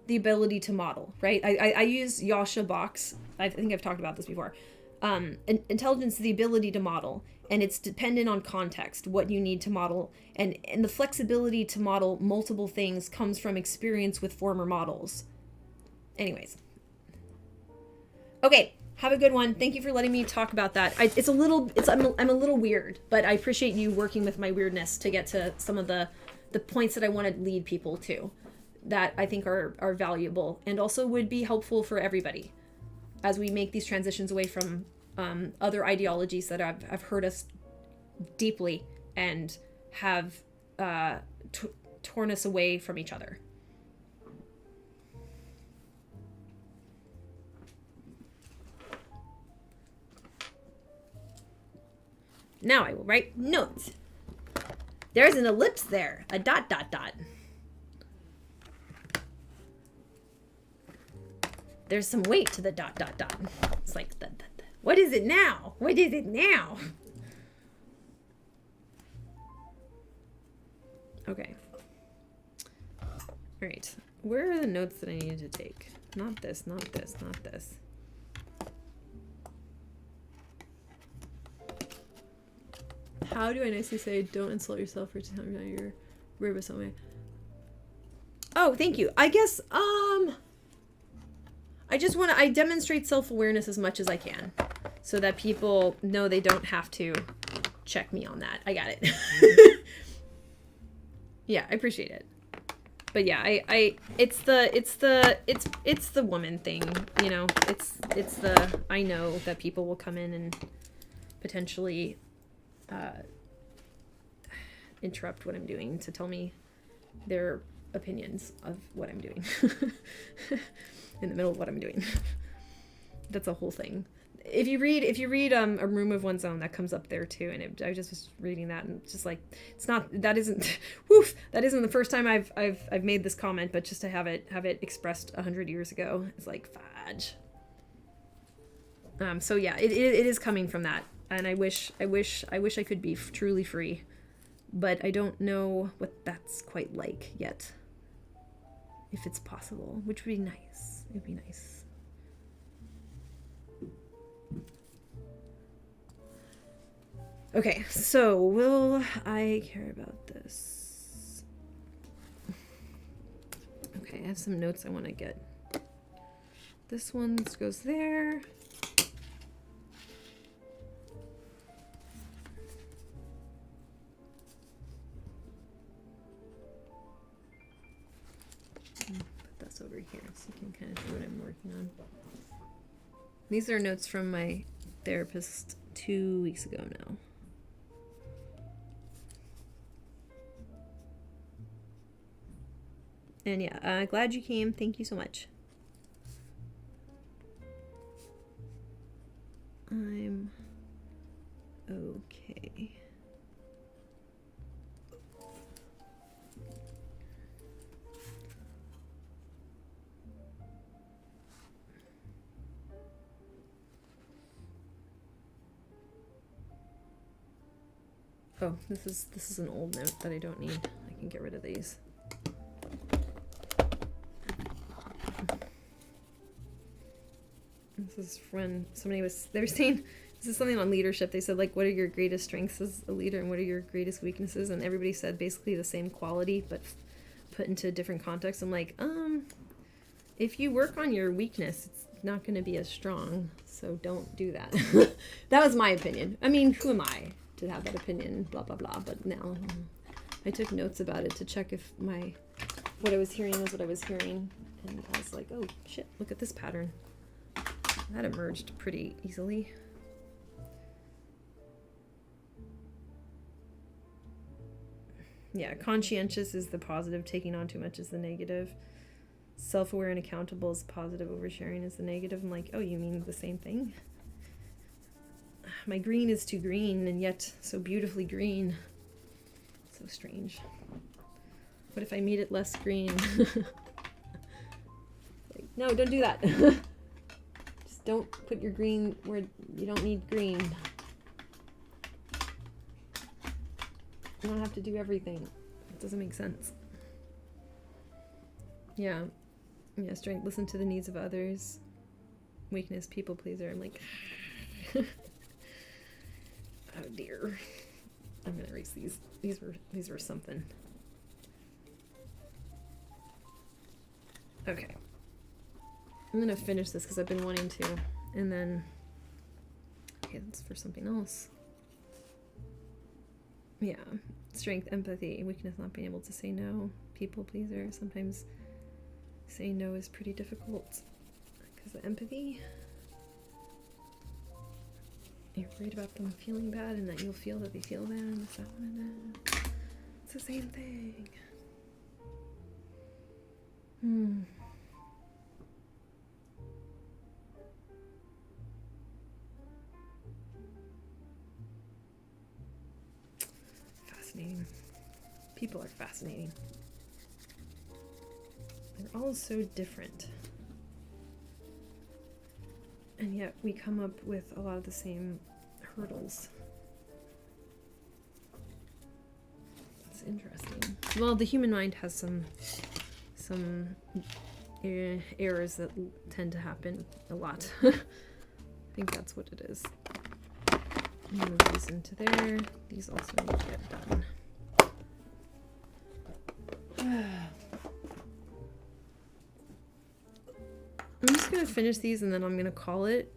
the ability to model, right? I use Yasha Box. I think I've talked about this before. Intelligence is the ability to model, and it's dependent on context, what you need to model, and the flexibility to model multiple things comes from experience with former models. Anyways. Okay, have a good one. Thank you for letting me talk about that. I'm a little weird, but I appreciate you working with my weirdness to get to some of the points that I want to lead people to, that I think are valuable and also would be helpful for everybody as we make these transitions away from other ideologies that have hurt us deeply and have torn us away from each other. Now I will write notes. There's an ellipse there, a ... There's some weight to the ... It's like, what is it now? What is it now? Okay. All right. Where are the notes that I needed to take? Not this, not this, not this. How do I nicely say, don't insult yourself for telling me you're weird with something? Oh, thank you. I guess, I demonstrate self-awareness as much as I can so that people know they don't have to check me on that. I got it. Yeah, I appreciate it. But yeah, it's the woman thing, you know. It's the, I know that people will come in and potentially interrupt what I'm doing to tell me their opinions of what I'm doing in the middle of what I'm doing. That's a whole thing. If you read A Room of One's Own, that comes up there too, and I just was reading that and just like, that isn't the first time I've made this comment, but just to have it expressed 100 years ago, it's like fudge. So yeah, it is coming from that, and I wish I could be truly free, but I don't know what that's quite like yet. If it's possible, which would be nice. It'd be nice. Okay, so will I care about this? Okay, I have some notes I want to get. This one goes there. Put this over here so you can kind of see what I'm working on. These are notes from my therapist 2 weeks ago now. And yeah, glad you came. Thank you so much. I'm okay. Oh, this is an old note that I don't need. I can get rid of these. This is when they were saying, this is something on leadership. They said, like, what are your greatest strengths as a leader and what are your greatest weaknesses? And everybody said basically the same quality, but put into a different context. I'm like, if you work on your weakness, it's not going to be as strong. So don't do that. That was my opinion. I mean, who am I to have that opinion, blah, blah, blah. But now I took notes about it to check if what I was hearing was what I was hearing. And I was like, oh shit, look at this pattern. That emerged pretty easily. Yeah, conscientious is the positive, taking on too much is the negative. Self-aware and accountable is positive, oversharing is the negative. I'm like, oh, you mean the same thing? My green is too green and yet so beautifully green. So strange. What if I made it less green? Like, no, don't do that. Just don't put your green where you don't need green. You don't have to do everything. It doesn't make sense. Yeah. Yeah, strength, listen to the needs of others. Weakness, people pleaser. I'm like, oh dear. I'm gonna erase these. These were something. Okay. I'm gonna finish this because I've been wanting to. And then, okay, that's for something else. Yeah, strength, empathy, weakness, not being able to say no, people pleaser. Sometimes saying no is pretty difficult because of empathy. You're worried about them feeling bad and that you'll feel that they feel bad. It's the same thing. Fascinating. People are fascinating. They're all so different. And yet we come up with a lot of the same hurdles. It's interesting. Well, the human mind has some errors that tend to happen a lot. I think that's what it is. Move these into there. These also need to get done. I'm just going to finish these and then I'm going to call it.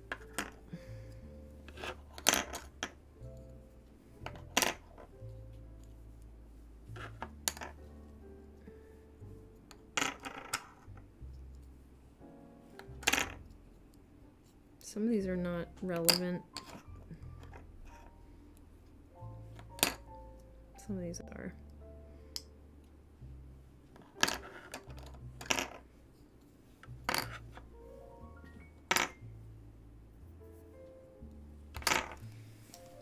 Some of these are not relevant. Some of these are.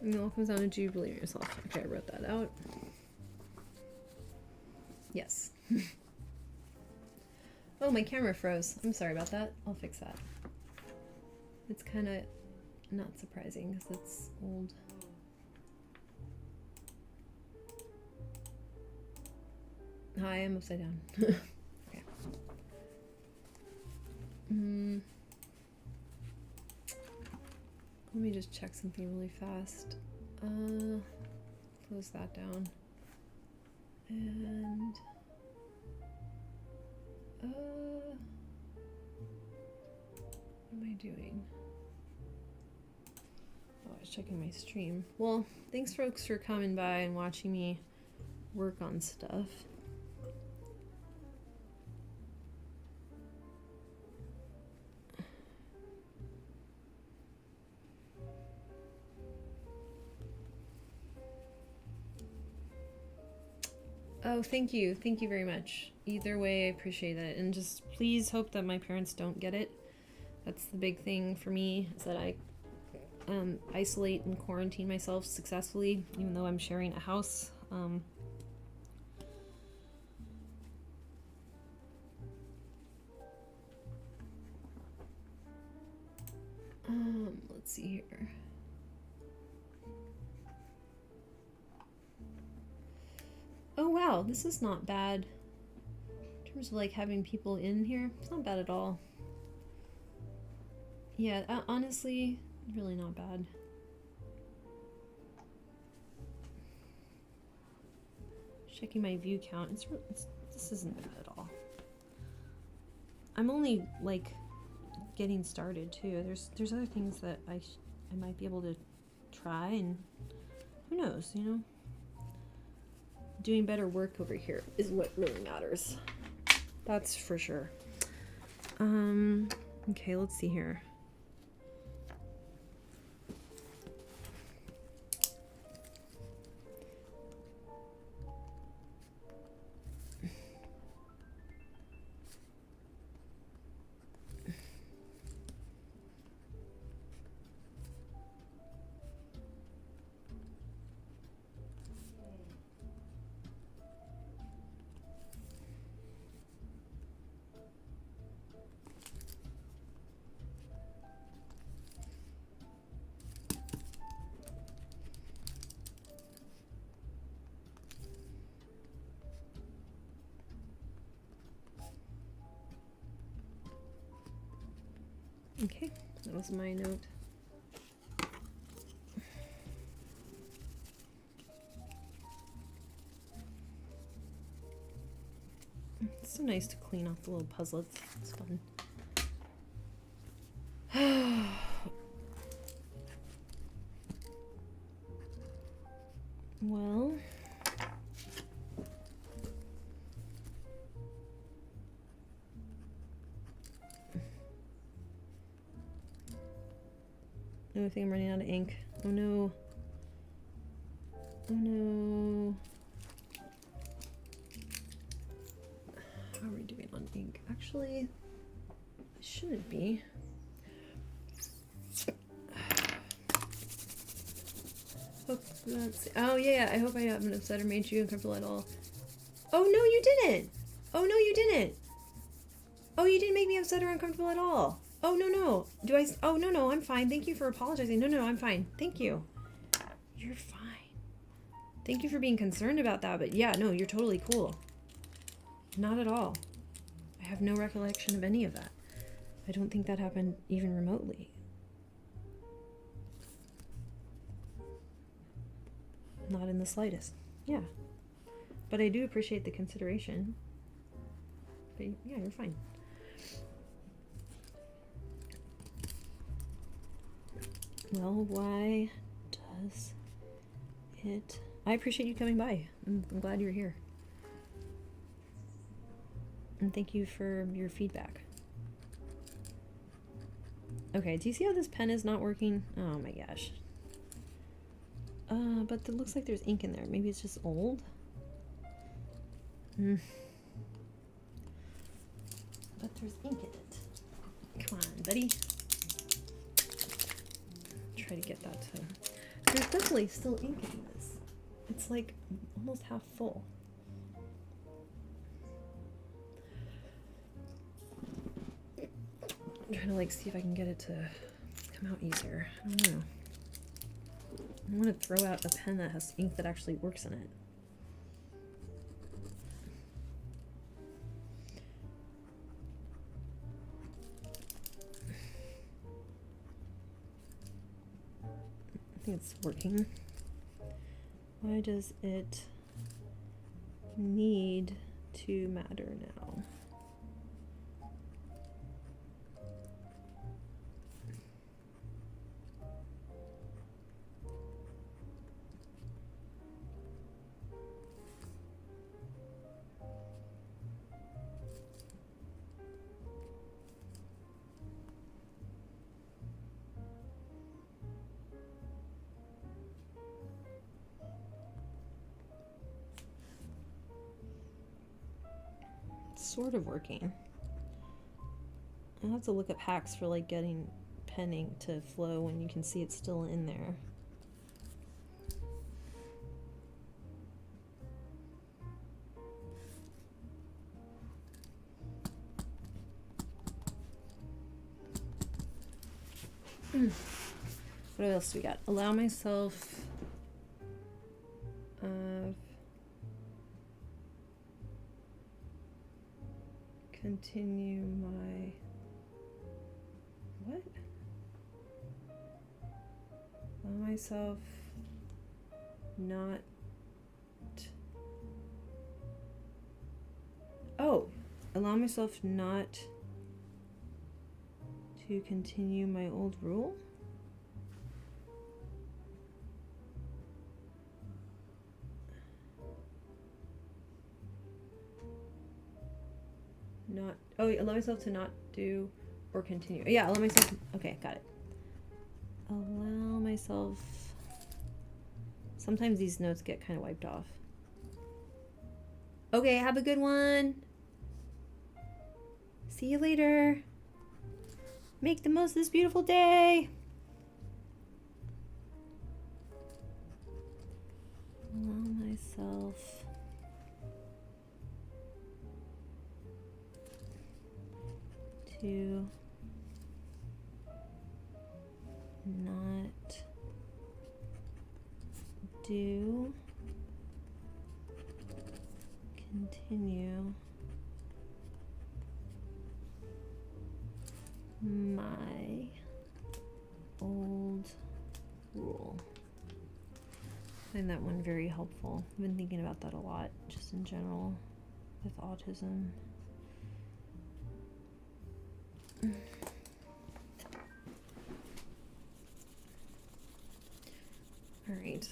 It all comes down to do you believe in yourself. Okay, I wrote that out. Yes. Oh, my camera froze. I'm sorry about that. I'll fix that. It's kind of not surprising because it's old. Hi, I'm upside down. Okay. Let me just check something really fast. Close that down. And what am I doing? Oh, I was checking my stream. Well, thanks folks for coming by and watching me work on stuff. Oh, thank you. Thank you very much. Either way, I appreciate it. And just please hope that my parents don't get it. That's the big thing for me, is that I isolate and quarantine myself successfully, even though I'm sharing a house. Let's see here. Oh wow, this is not bad. In terms of like having people in here, it's not bad at all. Yeah, honestly, really not bad. Checking my view count, this isn't bad at all. I'm only like getting started too. There's other things that I might be able to try, and who knows, you know? Doing better work over here is what really matters. That's for sure. Okay, let's see here. Okay, that was my note. It's so nice to clean off the little puzzlets. It's fun. Well, I think I'm running out of ink. Oh no. Oh no. How are we doing on ink? Actually, it shouldn't be. Oh yeah, I hope I haven't upset or made you uncomfortable at all. Oh no, you didn't. Oh no, you didn't. Oh, you didn't make me upset or uncomfortable at all. Oh no. Oh no, I'm fine. Thank you for apologizing. No, I'm fine. Thank you. You're fine. Thank you for being concerned about that, but yeah, no, you're totally cool. Not at all. I have no recollection of any of that. I don't think that happened even remotely. Not in the slightest. Yeah. But I do appreciate the consideration. But yeah, you're fine. Well, why does it... I appreciate you coming by. I'm glad you're here. And thank you for your feedback. Okay, do you see how this pen is not working? Oh my gosh. But it looks like there's ink in there. Maybe it's just old? But there's ink in it. Come on, buddy. Try to get that to... There's definitely still ink in this. It's like almost half full. I'm trying to like see if I can get it to come out easier. I don't know. I want to throw out a pen that has ink that actually works in it. I think it's working. Why does it need to matter now? Sort of working. I'll have to look up hacks for like getting pen ink to flow when you can see it's still in there. What else do we got? Allow myself continue my what? Allow myself not allow myself not to continue my old rule? allow myself to not do or continue. Yeah, allow myself. Okay, got it. Allow myself. Sometimes these notes get kind of wiped off. Okay, have a good one. See you later. Make the most of this beautiful day. Allow myself to not do, continue my old rule. I find that one very helpful. I've been thinking about that a lot, just in general, with autism. All right,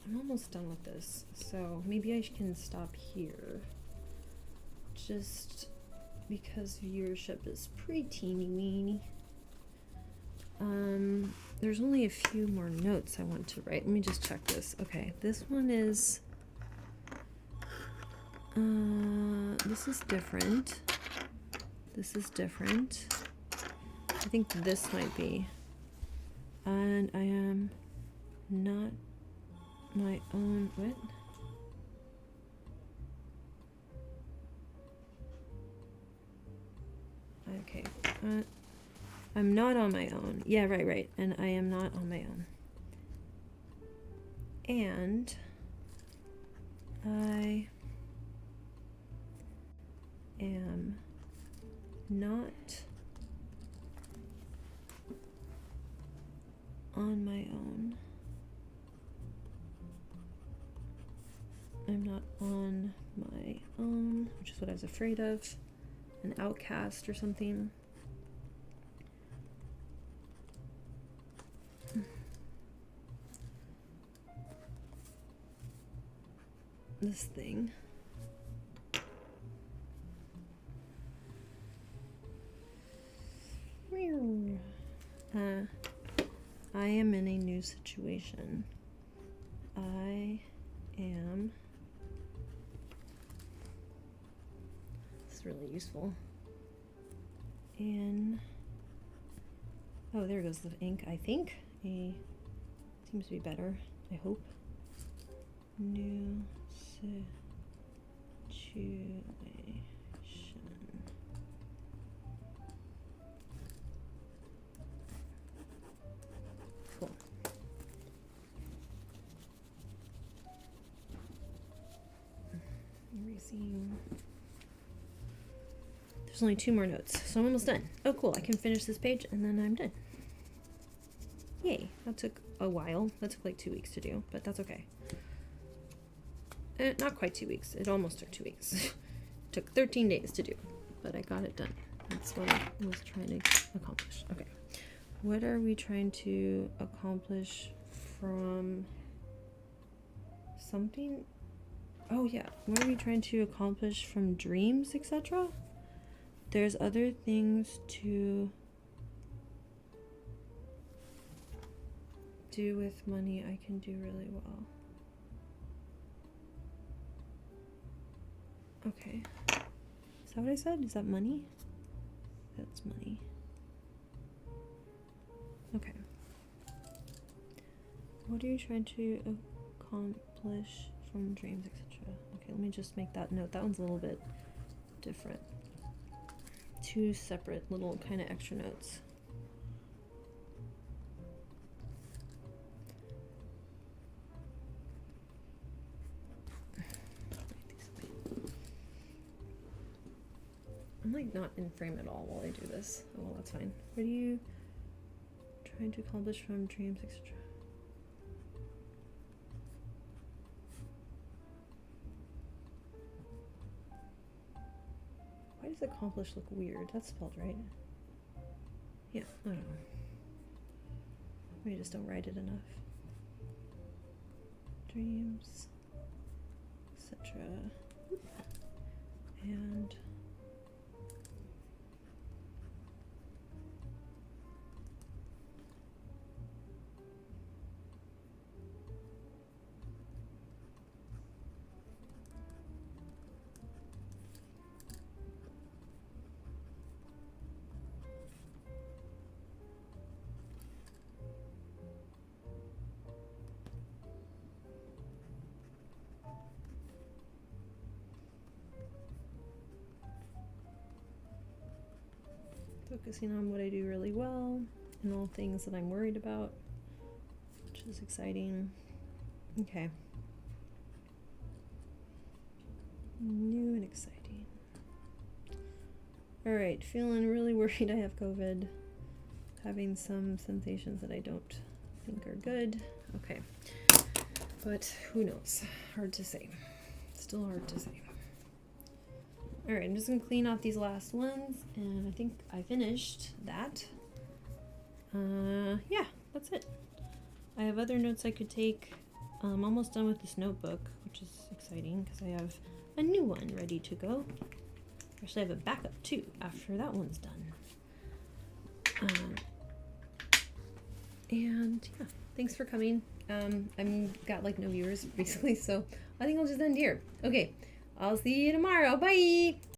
I'm almost done with this, so maybe I can stop here, just because viewership is pretty teeny-weeny. There's only a few more notes I want to write. Let me just check this. Okay, this one is, this is different. This is different. I think this might be. And I am not my own, what? Okay, I'm not on my own. Yeah, right. And I am not on my own. And I am not on my own. I'm not on my own, which is what I was afraid of. An outcast or something. This thing. I am in a new situation. I am. This is really useful. Oh, there goes the ink, I think. Seems to be better, I hope. New situation. Cool. Erasing. There's only 2 more notes, so I'm almost done. Oh, cool. I can finish this page and then I'm done. Yay. That took a while. That took like 2 weeks to do, but that's okay. Not quite 2 weeks. It almost took 2 weeks. It took 13 days to do, but I got it done. That's what I was trying to accomplish. Okay. What are we trying to accomplish from something? Oh, yeah. What are we trying to accomplish from dreams, etc.? There's other things to do with money I can do really well. Okay. Is that what I said? Is that money? That's money. Okay. What are you trying to accomplish from dreams, etc.? Okay, let me just make that note. That one's a little bit different. 2 separate little kind of extra notes. I'm like not in frame at all while I do this. Oh, well, that's fine. What are you trying to accomplish from dreams, etc.? Why does accomplish look weird? That's spelled right. Yeah, I don't know. Maybe I just don't write it enough. Dreams, etc. And focusing on what I do really well and all things that I'm worried about, which is exciting. Okay. New and exciting. All right, feeling really worried I have COVID. Having some sensations that I don't think are good. Okay. But who knows? Hard to say. Still hard to say. All right, I'm just gonna clean off these last ones, and I think I finished that. Yeah, that's it. I have other notes I could take. I'm almost done with this notebook, which is exciting because I have a new one ready to go. Actually, I have a backup too after that one's done. And yeah, thanks for coming. I'm got like no viewers basically, so I think I'll just end here. Okay, I'll see you tomorrow. Bye.